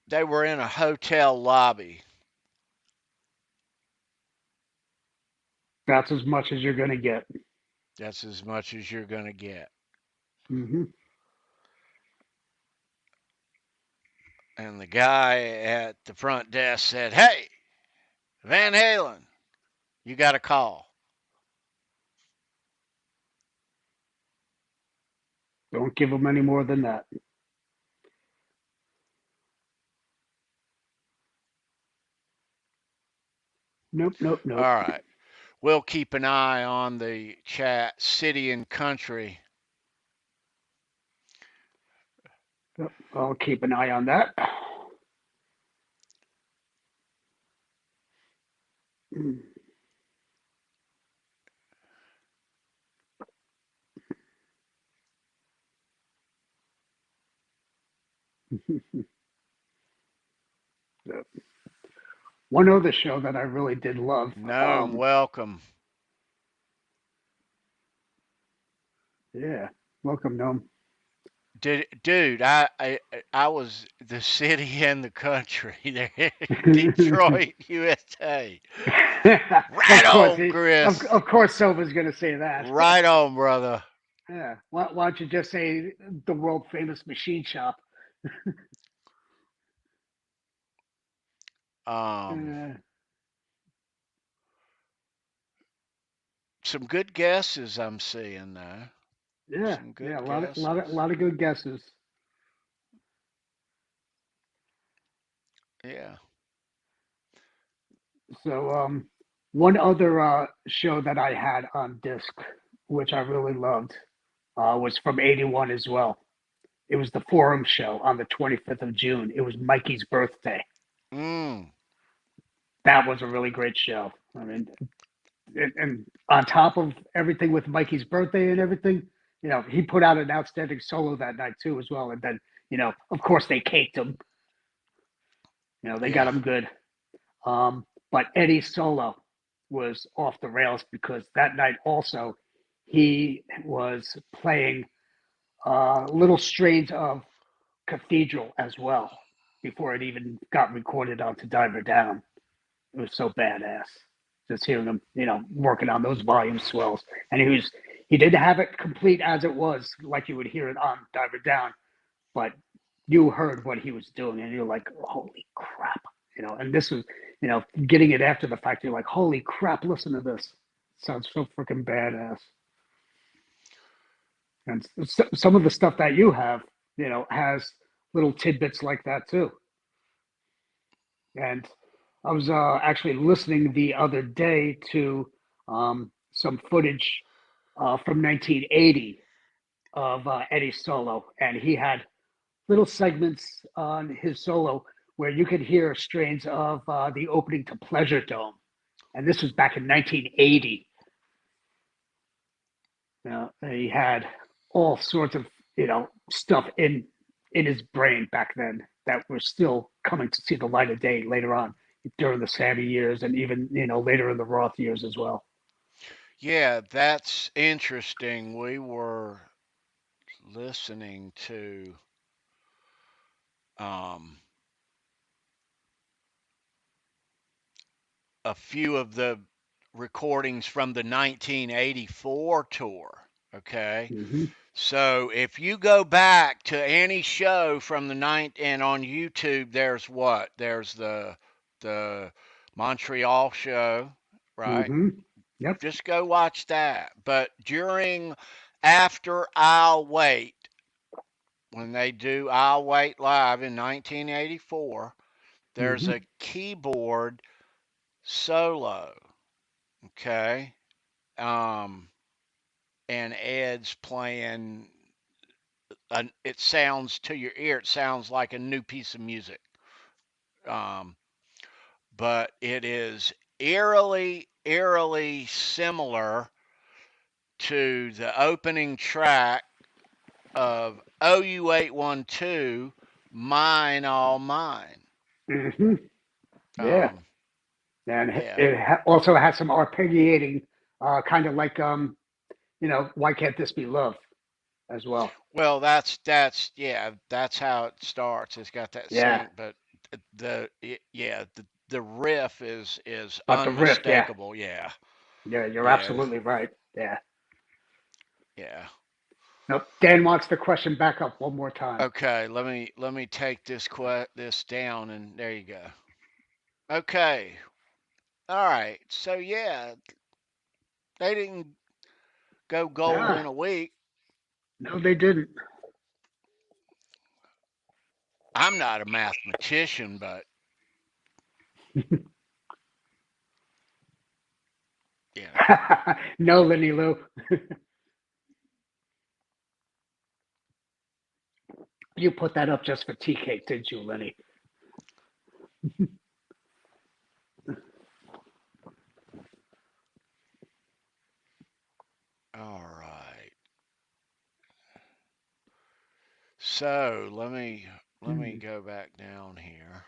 they were in a hotel lobby. That's as much as you're gonna get. That's as much as you're going to get. Hmm. And the guy at the front desk said, "Hey, Van Halen, you got a call." Don't give them any more than that. Nope, nope, nope. All right. We'll keep an eye on the chat, city and country. Yep, I'll keep an eye on that. Yep. One other show that I really did love. Gnome, welcome. Yeah, welcome, Gnome. Dude, I was the city and the country there, Detroit, USA. Right Of course, on, Chris. of course, Silva's going to say that. Right on, brother. Yeah, why don't you just say the world famous machine shop? Um, Uh, some good guesses I'm seeing though. yeah, Some yeah, good guesses. lot of good guesses. Yeah. So, one other show that I had on disc, which I really loved, was from '81 as well. It was the Forum show on the 25th of June. It was Mikey's birthday. Mm. That was a really great show. I mean, and on top of everything with Mikey's birthday and everything, he put out an outstanding solo that night too as well. And then, of course they caked him. They got Yeah. him good. But Eddie's solo was off the rails because that night also he was playing little strains of Cathedral as well before it even got recorded onto Diver Down. It was so badass. Just hearing him, working on those volume swells. And he didn't have it complete as it was, like you would hear it on Diver Down, but you heard what he was doing and you're like, holy crap. And this was, getting it after the fact, you're like, holy crap, listen to this. It sounds so freaking badass. And some of the stuff that you have, has little tidbits like that too. And I was actually listening the other day to some footage from 1980 of Eddie Solo, and he had little segments on his solo where you could hear strains of the opening to Pleasure Dome, and this was back in 1980. He had all sorts of stuff in his brain back then that were still coming to see the light of day later on during the Sammy years and even later in the Roth years as well. Yeah, that's interesting. We were listening to um, a few of the recordings from the 1984 tour. Okay. Mm-hmm. So if you go back to any show from the night and on YouTube, there's what? There's the Montreal show, right? Mm-hmm. Yep. Just go watch that. But after I'll Wait, when they do I'll Wait live in 1984, there's Mm-hmm. a keyboard solo, okay? Um, and Ed's playing. It sounds to your ear. It sounds like a new piece of music, um, but it is eerily similar to the opening track of OU 812, Mine All Mine. Mm-hmm. Yeah. Um, And yeah. it also has some arpeggiating, kind of like Why Can't This Be Love as well. Well, yeah, that's how it starts. It's got that Yeah. same, but yeah, the riff is But the riff, yeah. unmistakable. Yeah. Yeah, you're Yeah, absolutely right. Yeah. yeah. Nope. Dan wants the question back up one more time. Okay, let me take this down, and there you go. Okay. All right. So yeah, they didn't go gold in Ah, a week. no, they didn't. I'm not a mathematician, but you know. No, Lenny Lou. You put that up just for tea cake, didn't you, Lenny? All right. So let me Hmm. go back down here.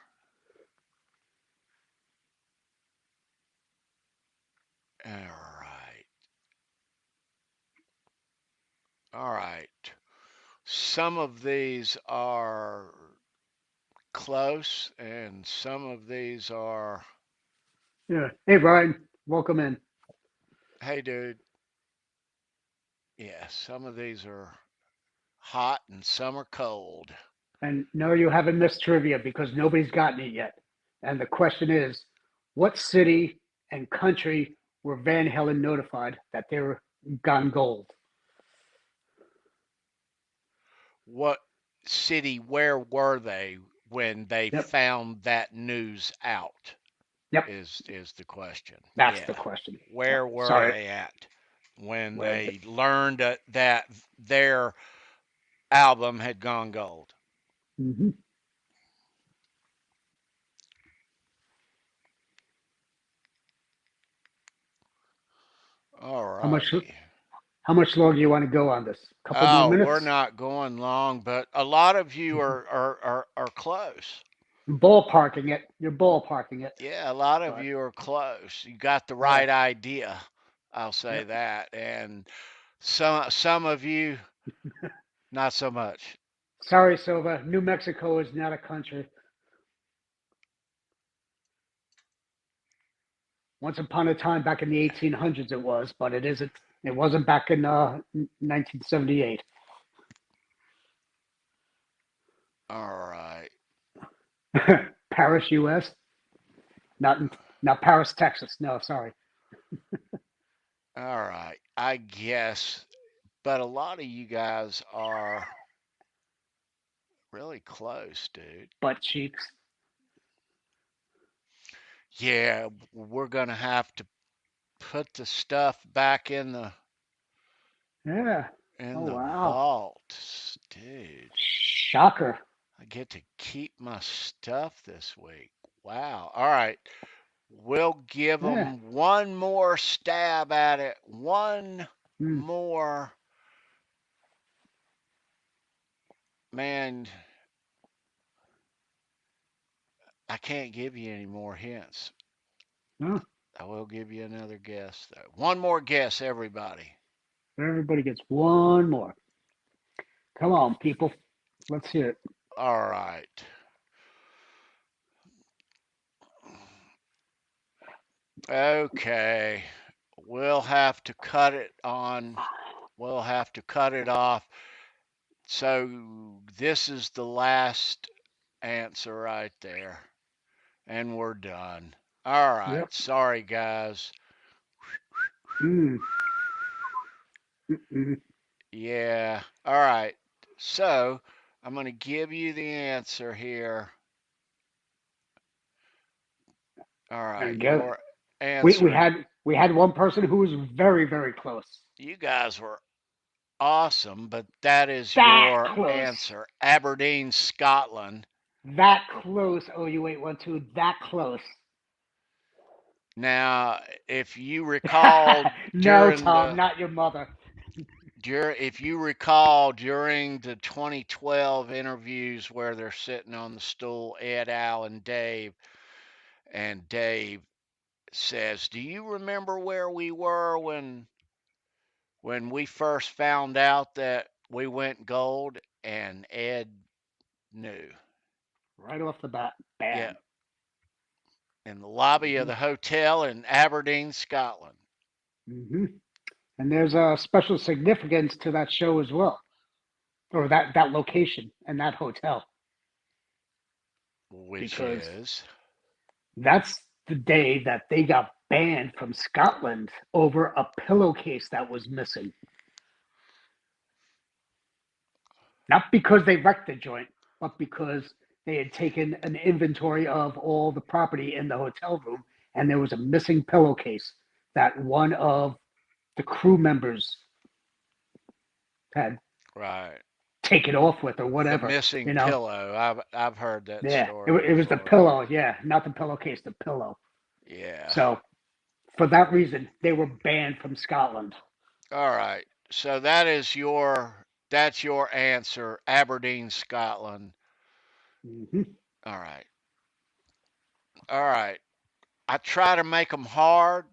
All right. All right. Some of these are close, and some of these are, Yeah. Hey, Brian, welcome in. hey, dude, yeah, some of these are hot and some are cold. And no, you haven't missed trivia because nobody's gotten it yet. And the question is, what city and country were Van Halen notified that they were gone gold? What city, where were they when they Yep. found that news out? Yep. Is the question. That's the Yeah. question. Yep. Where were Sorry. they at when Where they learned that their album had gone gold? Mhm. All How much righty. how much longer do you want to go on this? A couple more Oh, we're minutes? not going long, but a lot of you are close. Ballparking it. You're ballparking it. Yeah, a lot of But you are close. You got the yeah. right idea. I'll say Yep. that. And some of you not so much. Sorry, Silva. New Mexico is not a country. Once upon a time, back in the 1800s, it was, but it isn't. It wasn't back in 1978. All right. Paris, U.S. Not not Paris, Texas. No, sorry. All right. I guess, but a lot of you guys are really close, dude. Butt cheeks. Yeah, we're going to have to put the stuff back Yeah. in Oh the wow. vault. Dude, Shocker. I get to keep my stuff this week. Wow. All right. We'll give Yeah. them one more stab at it. One Hmm. more. Man, I can't give you any more hints. No, I will give you another guess, though. One more guess, everybody. everybody gets one more. Come on, people. Let's hear it. All right. Okay. We'll have to cut it on. We'll have to cut it off. So this is the last answer right there. And we're done. All right. Yep. Sorry, guys. Mm. Mm-mm. Yeah. All right. So I'm going to give you the answer here. All right. And get it. Your We we answer, had we had one person who was very close. you guys were awesome, but that is That your close. answer. Aberdeen, Scotland. That close. Oh, you 812. That close. Now, if you recall No, during Tom, the not your mother. if you recall during the 2012 interviews where they're sitting on the stool, Ed, Al, and Dave says, "Do you remember where we were when we first found out that we went gold?" And Ed knew. Right off the bat, Yeah, bam. in the lobby of Hmm. the hotel in Aberdeen, Scotland. Hmm. And there's a special significance to that show as well, or that location and that hotel, which because is that's the day that they got banned from Scotland over a pillowcase that was missing. Not because they wrecked the joint, but because they had taken an inventory of all the property in the hotel room and there was a missing pillowcase that one of the crew members had right. taken off with or The whatever, missing you know. pillow. I've heard that Yeah, story it was the before. pillow. Yeah, not the pillowcase, the pillow. Yeah. So for that reason, they were banned from Scotland. All right. So that's your answer, Aberdeen, Scotland. Hmm. All right. All right. I try to make them hard.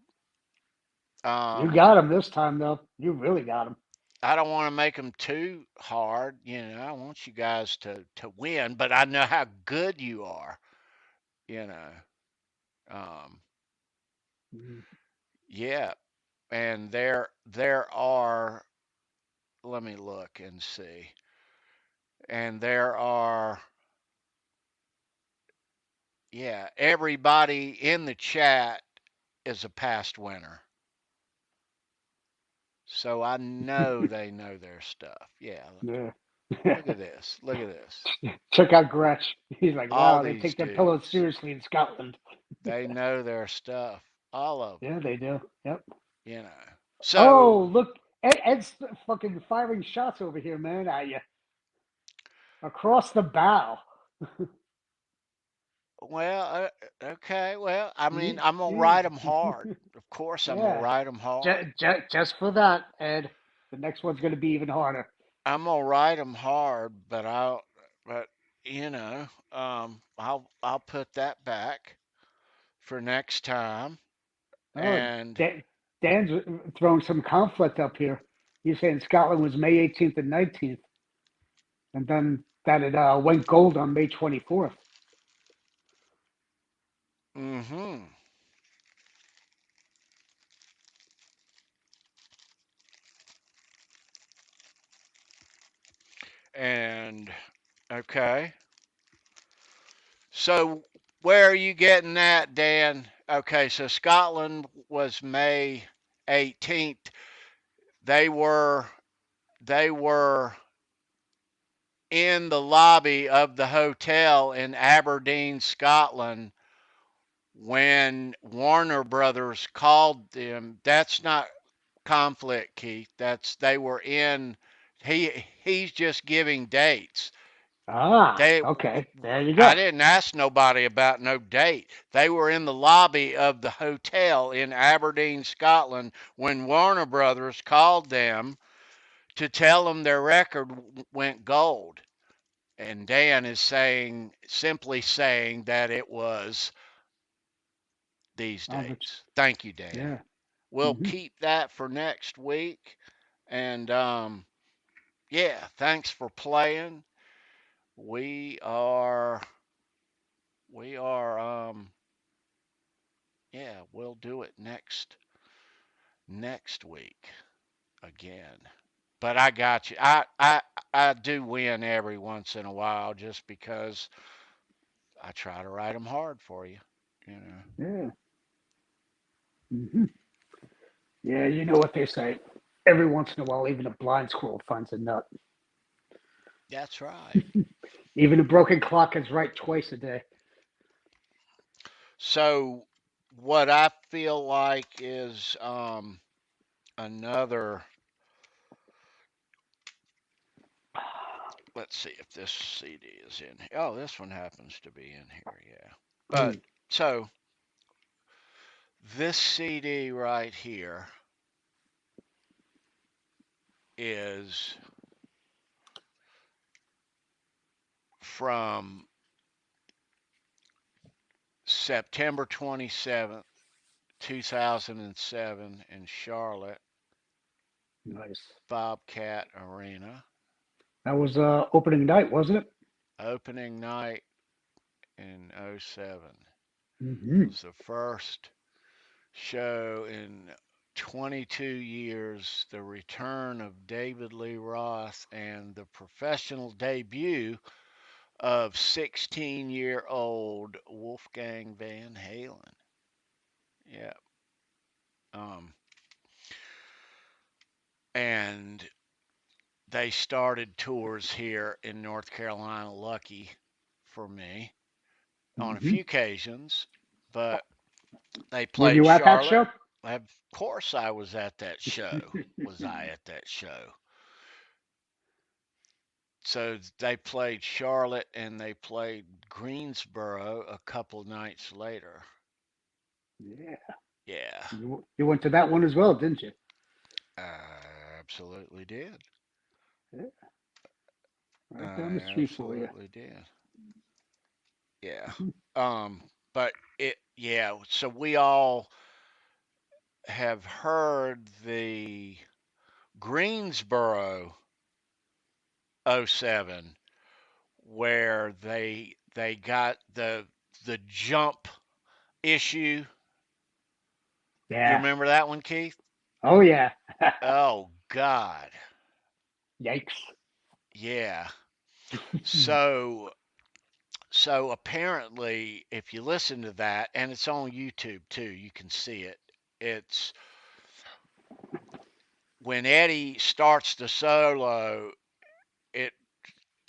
You Um, got them this time, though. You really got them. I don't want to make them too hard. I want you guys to win, but I know how good you are. You know. Um, yeah. And there are. Let me look and see. And there are. Yeah. Everybody in the chat is a past winner. So I know they know their stuff. Yeah. Yeah. Look at this. Look at this. Check out Gretsch. He's like, All wow, they these take their pillows dudes. seriously in Scotland. They know their stuff. All of them. Yeah, they do. Yep. You know. Oh, So, look, Ed's fucking firing shots over here, man, at you across the bow. well, okay. Well, I mean, You, I'm gonna you, ride them hard. Of course, I'm gonna yeah, ride them hard. just for that, Ed. The next one's going to be even harder. I'm gonna ride them hard, but you know, I'll put that back for next time. Oh, And Dan's throwing some conflict up here. He's saying Scotland was May 18th and 19th, and then that it went gold on May 24th. mm-hmm. And okay. So where are you getting that, Dan? Okay, so Scotland was May 18th. They were they were in the lobby of the hotel in Aberdeen, Scotland when Warner Brothers called them. That's not conflict, Keith. That's they were in he's just giving dates. Ah, They okay. There you I go. didn't ask nobody about no date. They were in the lobby of the hotel in Aberdeen, Scotland when Warner Brothers called them to tell them their record went gold. And Dan is simply saying that it was these But dates. Thank you, Dan. yeah. We'll Hmm. keep that for next week. And yeah, thanks for playing. We are we are yeah, we'll do it next week again. But I got you. I do win every once in a while just because I try to write them hard for you. You know. Yeah. Hmm. Yeah, you know what they say. Every once in a while, even a blind squirrel finds a nut. That's right. Even a broken clock is right twice a day. So what I feel like is another. Let's see if this CD is in here. Oh, this one happens to be in here. Yeah. But Mm. so this CD right here is from September 27th, 2007 in Charlotte, Nice. Bobcat Arena. That was opening night, wasn't it? Opening night in '07 Hmm. was the first show in 22 years, the return of David Lee Roth, and the professional debut of 16-year-old Wolfgang Van Halen. Yeah. Um, and they started tours here in North Carolina, lucky for me, on a Hmm. few occasions, but they Were played you at that Charlotte. show? Of course, I was at that show. Was I at that show? So they played Charlotte and they played Greensboro a couple nights later. Yeah. Yeah, You went to that one as well, didn't you? I absolutely did. Yeah, right down I the street for you. absolutely did. Yeah. Um, but yeah, so we all have heard the Greensboro '07 where they got the jump issue. You Yeah. remember that one, Keith? Oh yeah. Oh God. Yikes. Yeah. So so apparently if you listen to that, and it's on YouTube too, you can see it. It's when Eddie starts the solo, it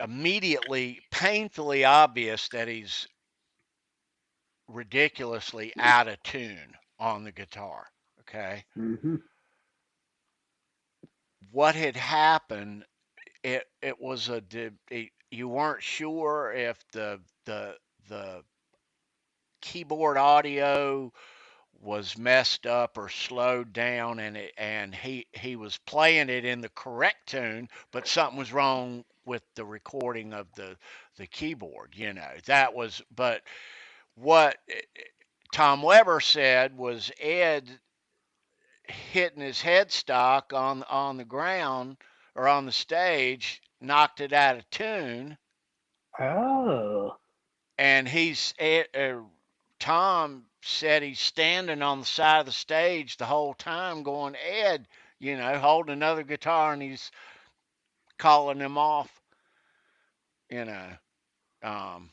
immediately painfully obvious that he's ridiculously out of tune on the guitar. Okay. Hmm. What had happened, it was you weren't sure if the keyboard audio was messed up or slowed down, and he was playing it in the correct tune, but something was wrong with the recording of the keyboard. That was. But what Tom Weber said was Ed hitting his headstock on the ground or on the stage knocked it out of tune, Oh. and Tom said he's standing on the side of the stage the whole time going, Ed, holding another guitar, and he's calling him off, you know. Um,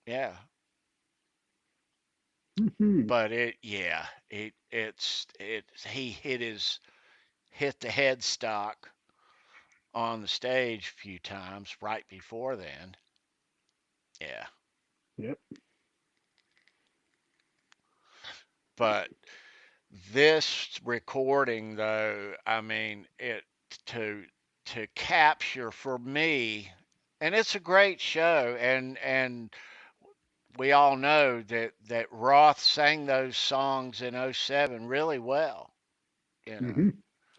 yeah. Hmm. But he hit the headstock on the stage a few times right before then. Yeah. Yep. But this recording though, I mean, it to to capture for me, and it's a great show, and we all know that Roth sang those songs in '07 really well, you know. Hmm.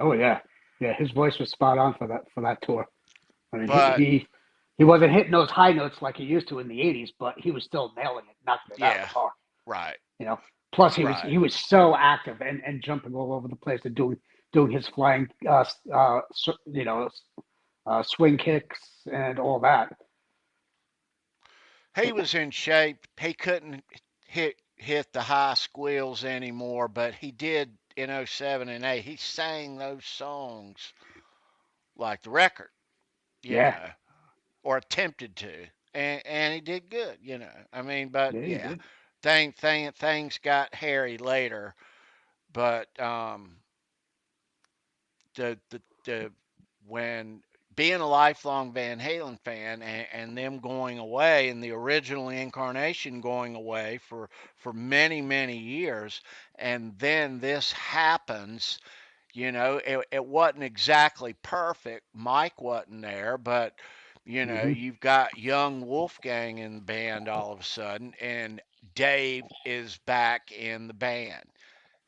Oh yeah. Yeah. His voice was spot on for that tour. I mean, But he wasn't hitting those high notes like he used to in the '80s, but he was still nailing it, knocking it out of yeah, the park. right, You know. Plus, right. he was so active and jumping all over the place and doing his flying, swing kicks and all that. He was in shape. He couldn't hit the high squeals anymore, but he did in '07 and '08. He sang those songs like the record, you Yeah. know, or attempted to, and he did good, you know. I mean, but Yeah, he yeah, did. things got hairy later, but the when being a lifelong Van Halen fan, and them going away and the original incarnation going away for many years, and then this happens. It wasn't exactly perfect. Mike wasn't there, but Hmm. you've got young Wolfgang in the band all of a sudden, and Dave is back in the band.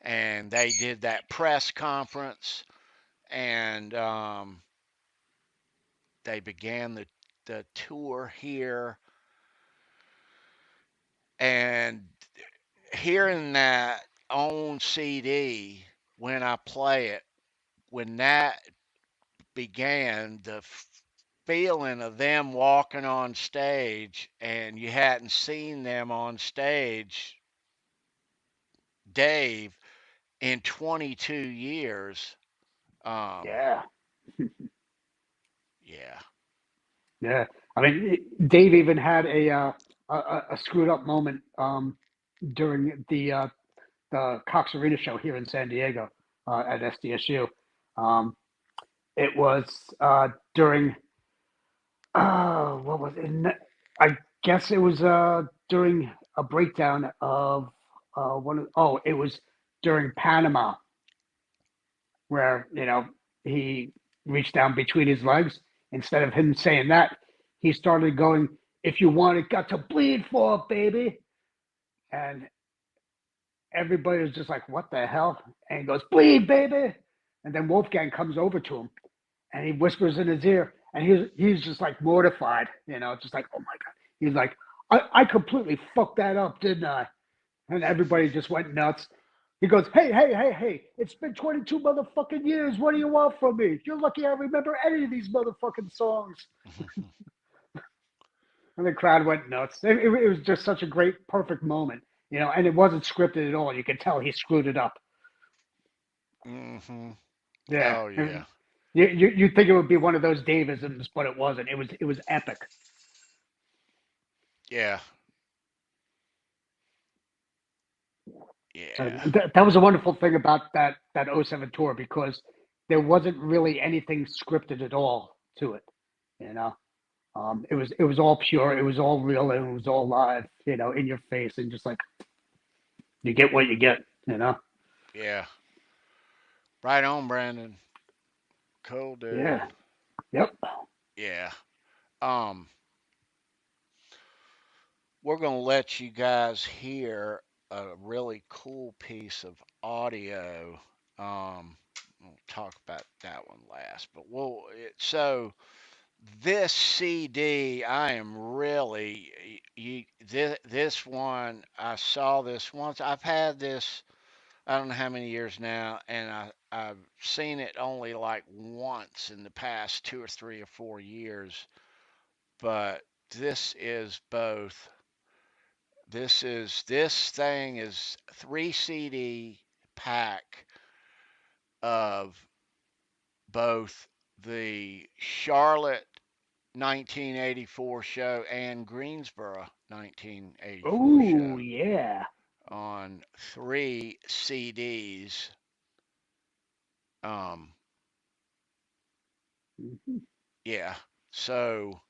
And they did that press conference, and they began the tour here. And hearing that on CD when I play it, when that began, the feeling of them walking on stage and you hadn't seen them on stage, Dave, in 22 years. Um, Yeah. yeah. Yeah. I mean, Dave even had a screwed up moment during the Cox Arena show here in San Diego at SDSU. Um, it was during what was it? I guess it was during a breakdown of one of oh it was during Panama where he reached down between his legs. Instead of him saying that, he started going, "If you want it, got to bleed for it, baby." And everybody was just like, "What the hell?" And he goes, "Bleed, baby." And then Wolfgang comes over to him and he whispers in his ear, and he's just like mortified, just like, "Oh my god." He's like, I completely fucked that up, didn't I?" And everybody just went nuts. He goes, "Hey, hey, hey, hey, it's been 22 motherfucking years. What do you want from me? You're lucky I remember any of these motherfucking songs." And the crowd went nuts. It was just such a great, perfect moment, and it wasn't scripted at all. You could tell he screwed it up. Hmm. Yeah. Oh yeah. You'd think it would be one of those Davisms, but it wasn't. It was epic. Yeah. Yeah. That was a wonderful thing about that '07 tour because there wasn't really anything scripted at all to it. You know, it was all pure, it was all real, and it was all live. In your face, and just like you get what you get. Yeah. Right on, Brandon. Cool, dude. Yeah. Yep. Yeah. Um, we're gonna let you guys hear a really cool piece of audio. We'll talk about that one last, but so this CD, I am really this one. I saw this once. I've had this. I don't know how many years now, and I've seen it only like once in the past 2 or 3 or 4 years. But this is both. This thing is 3 CD pack of both the Charlotte 1984 show and Greensboro 1984 Oh show yeah. on 3 CDs. Um, Mhm. yeah. So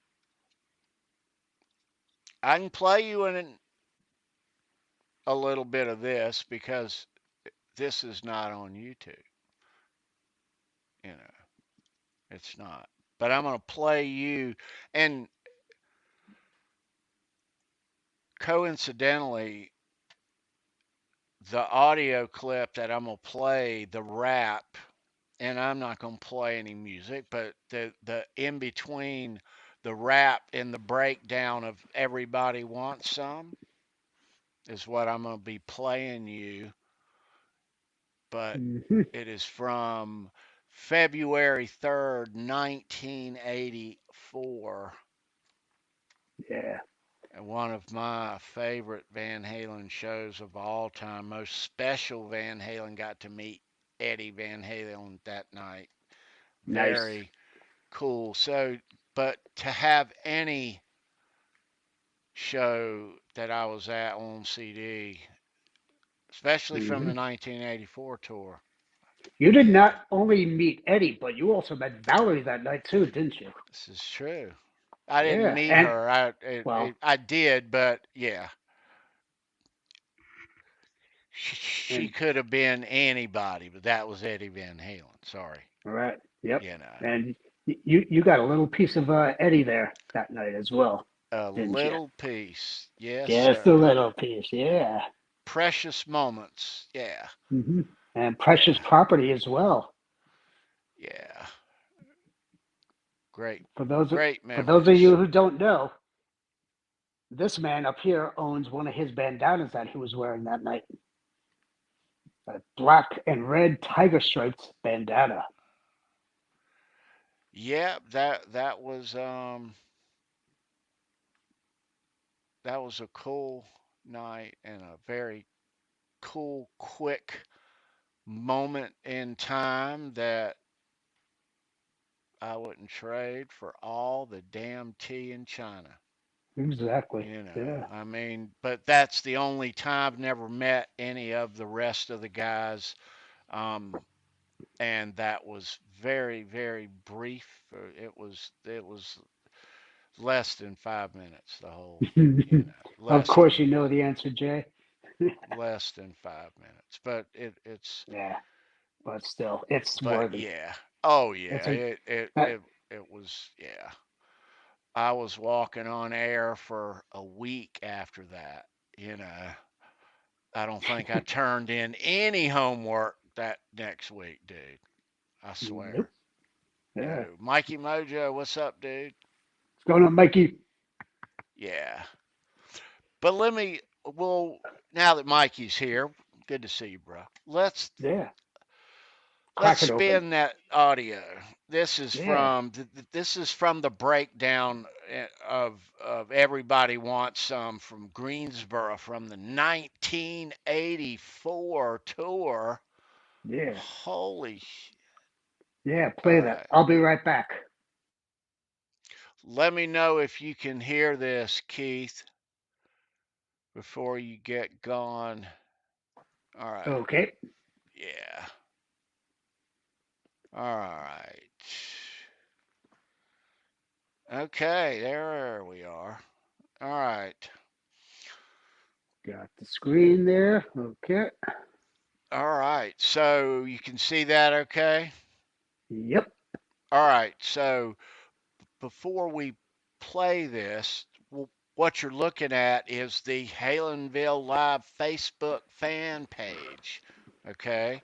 I can play you in a little bit of this because this is not on YouTube. You know, it's not. But I'm going to play you. And coincidentally, the audio clip that I'm going to play, the rap, and I'm not going to play any music, but the in between the rap and the breakdown of Everybody Wants Some is what I'm going to be playing you. But Mhm. it is from February 3rd, 1984, Yeah. and one of my favorite Van Halen shows of all time. Most special Van Halen, got to meet Eddie Van Halen that night. Nice. Very cool. So, but to have any show that I was at on CD, especially from Hmm. the 1984 tour. You did Yeah, not only meet Eddie, but you also met Valerie that night too, didn't you? this is true. I didn't Yeah. meet And her. well, I did, but yeah, she and could have been anybody, but that was Eddie Van Halen. Sorry, all right. Yep. you know, And you got a little piece of Eddie there that night as well, a didn't you? little piece. Yes, Just a sir. little piece. Yeah. Precious moments. Yeah, And precious yeah, property as well. yeah. Great, For those great for those of you memories. who don't know, this man up here owns one of his bandanas that he was wearing that night. A black and red tiger stripes bandana. Yeah, that was a cool night and a very cool, quick moment in time that I wouldn't trade for all the damn tea in China. Exactly. You know, Yeah. I mean, but that's the only time I've never met any of the rest of the guys. Um, and that was very, very brief. It was less than 5 minutes. The whole, Of less course, than you know the answer, Jay. less than 5 minutes. But it's Yeah, but still, it's but worthy. yeah. Oh It's yeah. a uh, It was yeah. I was walking on air for a week after that. You know, I don't think I turned in any homework that next week, dude. I nope. swear. Yeah. No. Mikey Mojo, what's up, dude? What's going on, Mikey? Yeah. But well, now that Mikey's here, good to see you, bro. Yeah. Let's Crack it open. spin that audio. This is Yeah. from the breakdown of Everybody Wants Some from Greensboro from the 1984 tour. Yeah. Holy Yeah. all Play that. right. I'll be right back. Let me know if you can hear this, Keith, before you get gone. All right. Okay. Yeah. All right. Okay, there we are. All right. Got the screen there. Okay. All right. So you can see that okay? Yep. All right. So before we play this, what you're looking at is the Halenville Live Facebook fan page. Okay.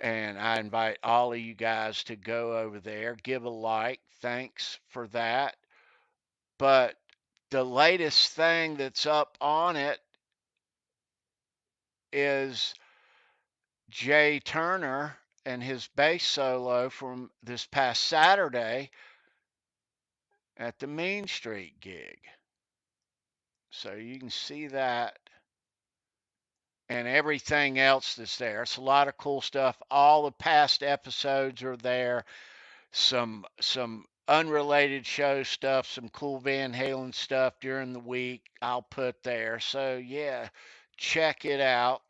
And I invite all of you guys to go over there, give a like. Thanks for that. But the latest thing that's up on it is Jay Turner and his bass solo from this past Saturday at the Main Street gig. So you can see that and everything else that's there. It's a lot of cool stuff. All the past episodes are there. Some unrelated show stuff, some cool Van Halen stuff during the week I'll put there. So yeah, check it out.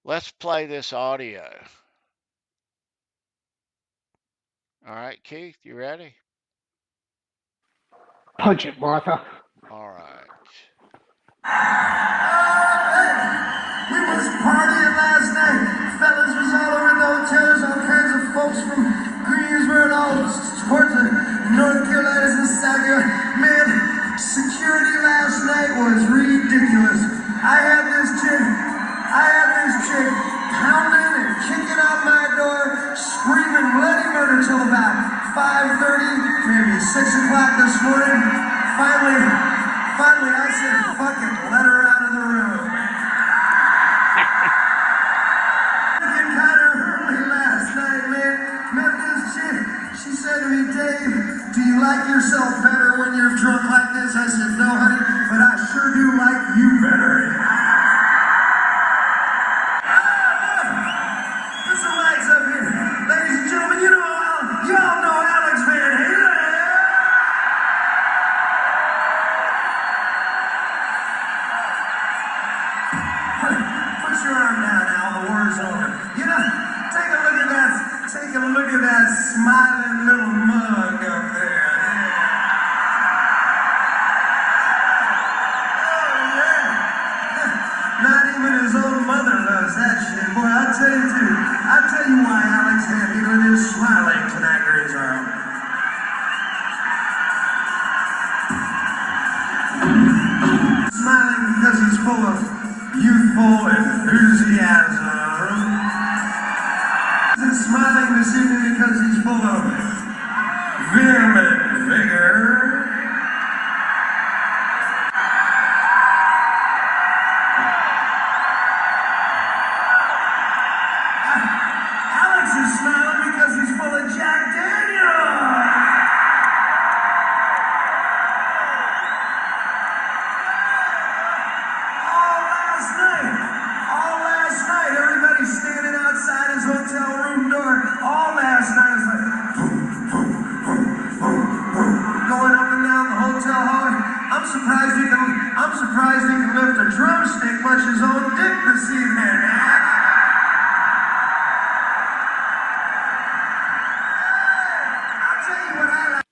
Let's play this audio. All right, Keith, you ready? Punch it, Martha. All right. We was partying last night. Fellas was all over the hotels, all kinds of folks from Greensboro and all towards the North Carolinas and South Carolina. Man, security last night was ridiculous. I had this chick pounding and kicking out my door, screaming bloody murder till about 5:30, maybe 6 o'clock this morning. Finally, I said, fuck it, let her out of the room. Kind of hurt me last night, man. Met this chick. She said to me, Dave, do you like yourself better when you're drunk like this? I said, no, honey, but I sure do like you better. Put some lights up here. Ladies and gentlemen, y'all know Alex Van Halen. Put your arm down now, the war's over. Take a look at that smiling little mug up there. Oh yeah. Not even his own mother loves that shit. Boy, I tell you why Alex Van Halen is smiling tonight, Greensboro. Smiling because he's full of youthful enthusiasm. He's smiling this evening because he's full of vehement vigor. Alex is smiling because he's full of Jack Daniels. All last night, everybody I'm surprised he can lift a drumstick, much his own dick this evening. I'll tell you what I like.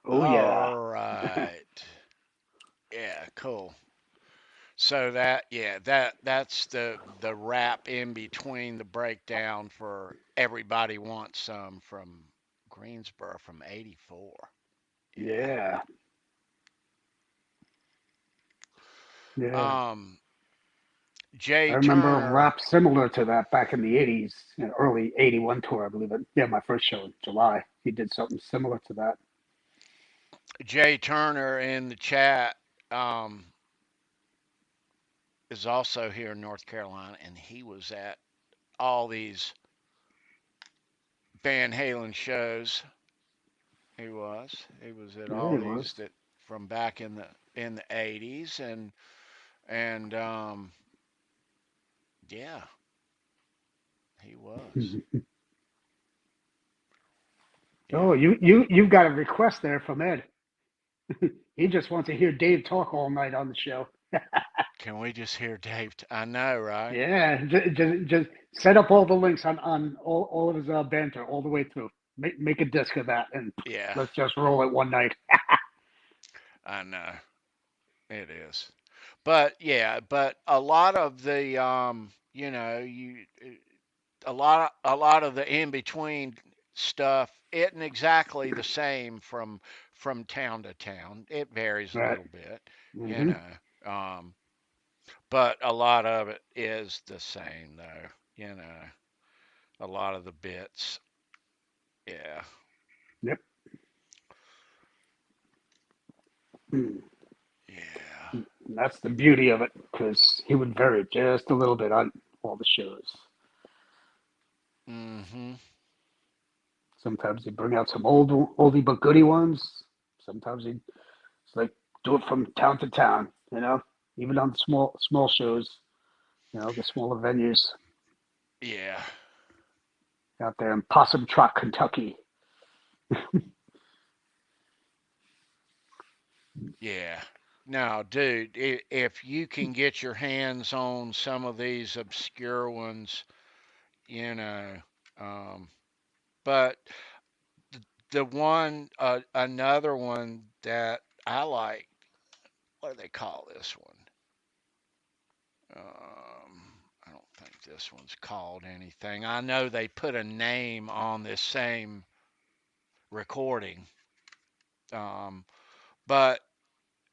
Oh yeah. All right. Yeah, cool. So that's the wrap in between the breakdown for Everybody Wants Some from Greensboro from '84. Yeah. Yeah. Yeah. Um, I Jay remember a Turner, rap similar to that back in the 80s, early 81 tour, I believe it. Yeah, my first show in July. He did something similar to that. Jay Turner in the chat is also here in North Carolina, and he was at all these Van Halen shows. He was at Yeah, all he these was. that from back in the '80s, and yeah, he was. Oh, Yeah. you've got a request there from Ed. He just wants to hear Dave talk all night on the show. Can we just hear Dave? I know, right? Yeah, just set up all the links on all of his banter all the way through. Make a disc of that, and Yeah, let's just roll it one night. I know it is. But yeah, but a lot of the a lot of the in between stuff isn't exactly the same from town to town. It varies a Right. little bit, you Hmm. know. But a lot of it is the same though, you know. A lot of the bits. Yeah. Yep. Mm. Yeah. And that's the beauty of it, because he would vary just a little bit on all the shows. Mhm. Sometimes he'd bring out some oldie but goodie ones. Sometimes he'd like do it from town to town, even on small shows, the smaller venues Yeah. out there in Possum Trot, Kentucky. Yeah. Now, dude, if you can get your hands on some of these obscure ones, you know, um, but another one that I like, what do they call this one? I don't think this one's called anything. I know they put a name on this same recording, um, but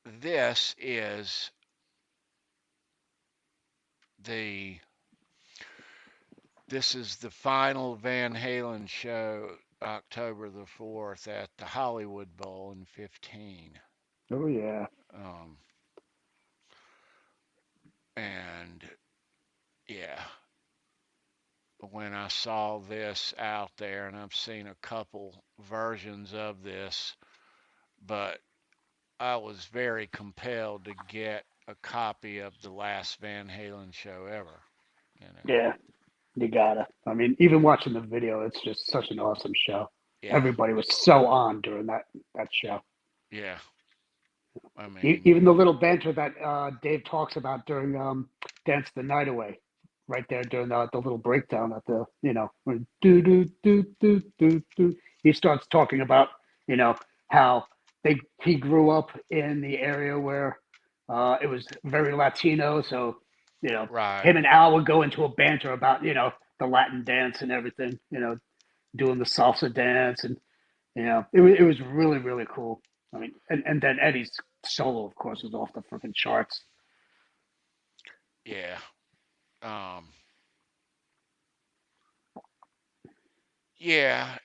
this is the this is the final Van Halen show, October the 4th at the Hollywood Bowl in 15. Oh yeah. Um, and yeah, when I saw this out there, and I've seen a couple versions of this, but I was very compelled to get a copy of the last Van Halen show ever. You know, Yeah, you gotta. I mean, even watching the video, it's just such an awesome show. yeah, Everybody was so on during that show. yeah. I mean, Even the little banter that Dave talks about during "Dance the Night Away," right there during the little breakdown at the when do. He starts talking about how he grew up in the area where it was very Latino, so right. him and Al would go into a banter about the Latin dance and everything, doing the salsa dance, and it was really, really cool. I mean, and then Eddie's solo, of course, was off the freaking charts. Yeah. Um, yeah,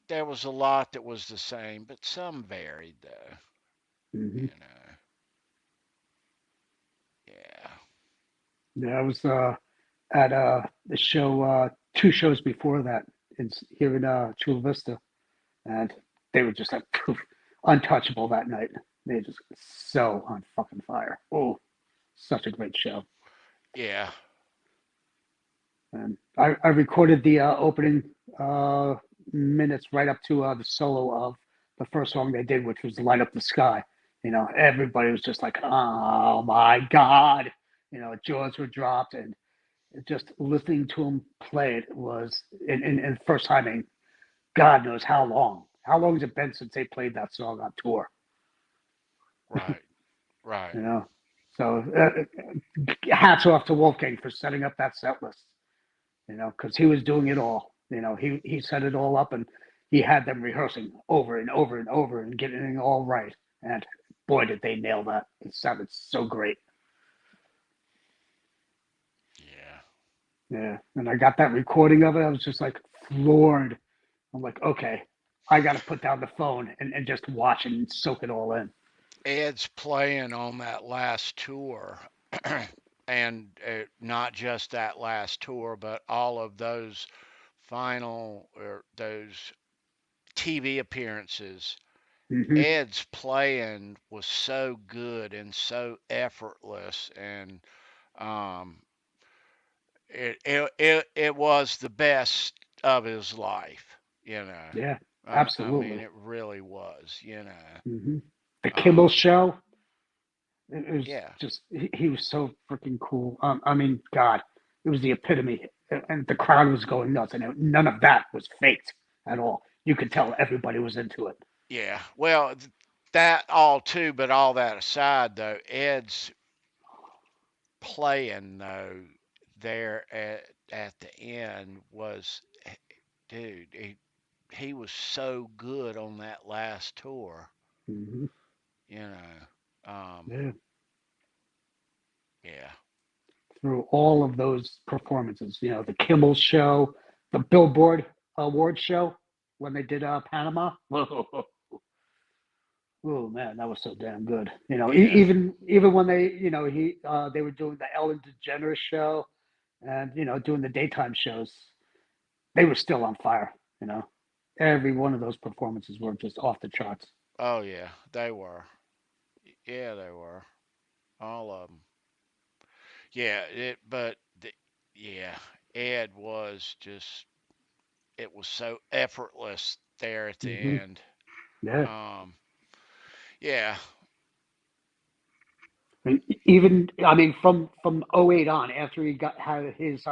there was a lot that was the same, but some varied though, Hmm. you know. Yeah. Yeah, I was at the show, two shows before that, here in Chula Vista, and they were just like poof, untouchable that night. They were just so on fucking fire. Oh, such a great show. Yeah. And I recorded the opening uh, minutes right up to the solo of the first song they did, which was "Light Up the Sky." Everybody was just like, "Oh my god!" Jaws were dropped, and just listening to him play it was, in first time in God knows how long. How long has it been since they played that song on tour? Right. Right. You know, so hats off to Wolfgang for setting up that set list. Because he was doing it all. He set it all up, and he had them rehearsing over and over and over and getting it all right. And boy, did they nail that! It sounded so great. Yeah. Yeah, and I got that recording of it. I was just like floored. I'm like, okay, I got to put down the phone and just watch and soak it all in. Ed's playing on that last tour, and not just that last tour, but all of those final or those TV appearances. Hmm. Ed's playing was so good and so effortless, and um, it was the best of his life, you know. Yeah, I mean, absolutely. it really was, you know. Hmm. The Kimmel Um, show. It was yeah, just he was so freaking cool. I mean, God, it was the epitome, and the crowd was going nuts, and none of that was faked at all. You could tell everybody was into it. yeah. Well, that all too, but all that aside, though, Ed's playing though there at the end was, dude, he was so good on that last tour, Hmm. you know. Yeah, Yeah. through all of those performances, the Kimmel show, the Billboard Award show when they did Panama. Oh man, that was so damn good. Yeah. Even when they were doing the Ellen DeGeneres show and doing the daytime shows, they were still on fire. You know, every one of those performances were just off the charts. Oh yeah, they were. Yeah, they were. All of them. Yeah, yeah, Ed was just, it was so effortless there at the Hmm. end. Yeah, Um, yeah, I mean, from '08 on, after he had his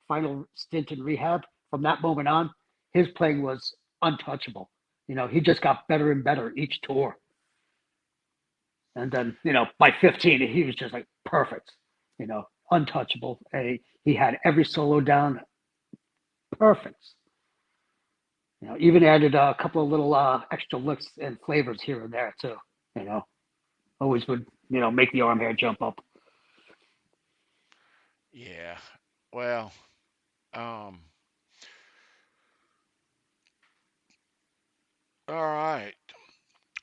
final stint in rehab, from that moment on, his playing was untouchable. He just got better and better each tour. And then, by 15, he was just like perfect, untouchable. He had every solo down perfect. Even added a couple of little extra licks and flavors here and there too. You know, always would, make the arm hair jump up. yeah. Well, um, all right.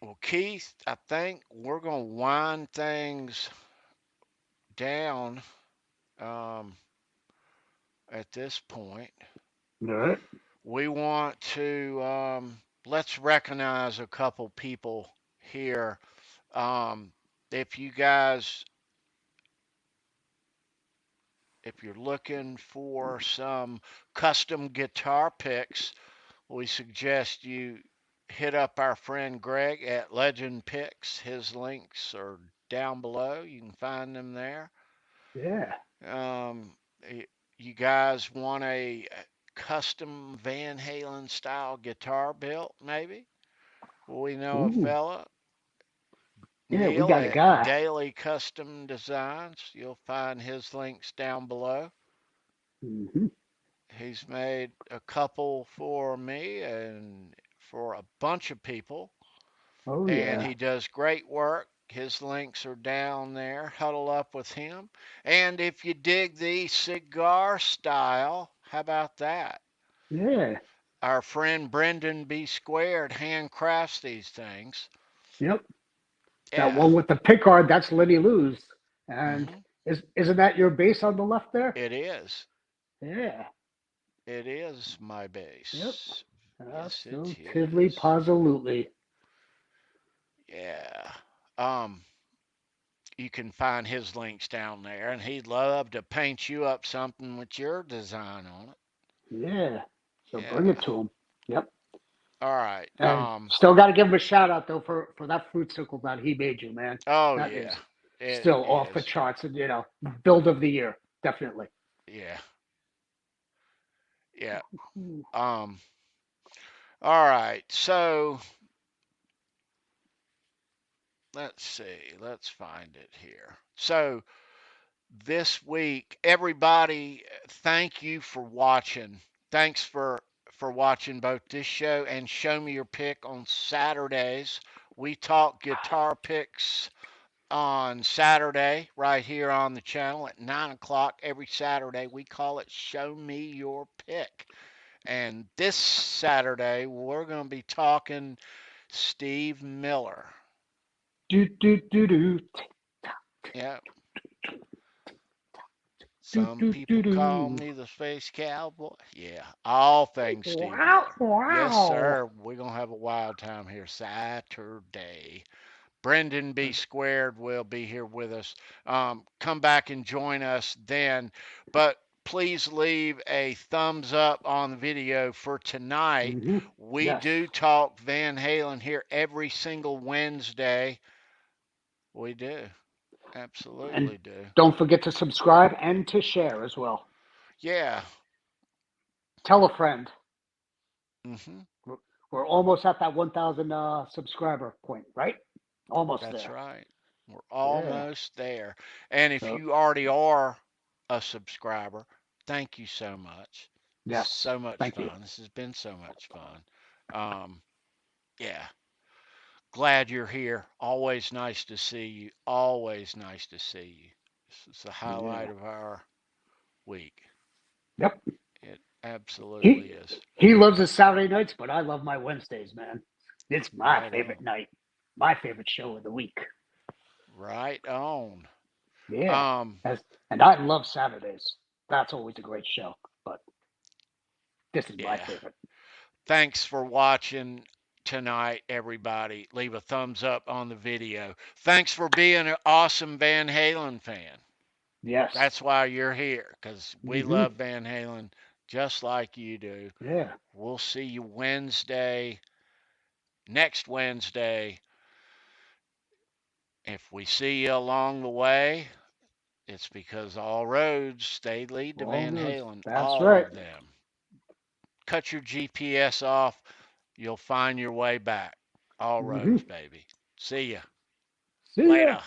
Well, Keith, I think we're gonna wind things down um, at this point. All right. We want to let's recognize a couple people here. Um, if you guys, if you're looking for some custom guitar picks, we suggest you hit up our friend Greg at Legend Picks. His links are down below. You can find them there. Yeah. Um, you guys want a custom Van Halen style guitar built, maybe? We know a Ooh. fella, Yeah, we Neil got a at guy. Daily Custom Designs. You'll find his links down below. Hmm. He's made a couple for me and for a bunch of people, Oh and yeah. he does great work. His links are down there. Huddle up with him. And if you dig the cigar style, how about that? Yeah. Our friend Brendan B. Squared handcrafts these things. Yep. That Yeah. one with the pickguard, that's Lenny Lou's. And Hmm. isn't that your bass on the left there? It is. Yeah. It is my Yep. base. Yes, it Absolutely, is. positively. Yeah. Um, you can find his links down there, and he'd love to paint you up something with your design on it. Yeah. So bring Yeah. it to him. Yep. All right. And still got to give him a shout out though for that fruit circle that he made you, man. Oh That yeah, is it still off the is. charts, and build of the year, definitely. Yeah, yeah. Um. All right. So let's see. Let's find it here. So this week, everybody, thank you for watching. Thanks for watching both this show and Show Me Your Pick on Saturdays. We talk guitar picks on Saturday right here on the channel at 9 o'clock every Saturday. We call it Show Me Your Pick. And this Saturday, we're going to be talking Steve Miller. Do do do do Yeah. do Some do do people call do. me the Space Cowboy. Yeah, all things Steve Wow! Miller. Yes, Wow! sir. We're going to have a wild time here Saturday. Brendan B. Squared will be here with us. Come back and join us then. But please leave a thumbs up on the video for tonight. Mm-hmm. We Yes. do talk Van Halen here every single Wednesday. We do. And Absolutely do. don't forget to subscribe and to share as well. Yeah. Tell a friend. Hmm. We're almost at that 1,000 subscriber point, right? Almost That's there. right. We're Yeah. almost there. And if So you already are a subscriber, thank you so much. This is yes, so much thank you. fun. This has been so much fun. Yeah. Glad you're here. Always nice to see you. Always nice to see you. This is the highlight Yeah. of our week. Yep. It absolutely He is. he loves his Saturday nights, but I love my Wednesdays, man. It's my Right on. favorite night. My favorite show of the week. Right on. Yeah. Um, As, and I love Saturdays. That's always a great show. But this is my yeah. favorite. Thanks for watching tonight, everybody. Leave a thumbs up on the video. Thanks for being an awesome Van Halen fan. Yes. That's why you're here, because we Mm-hmm. love Van Halen just like you do. Yeah. We'll see you next Wednesday. If we see you along the way, it's because all roads they lead to All Van roads. Halen, That's all right. of them. Cut your GPS off, you'll find your way back. All Mm-hmm. roads, baby. See ya. See ya. Later.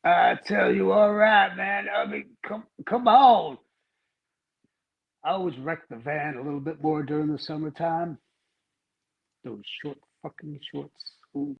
I tell you, all right, man. I mean, come on. I always wreck the van a little bit more during the summertime. Those short fucking shorts.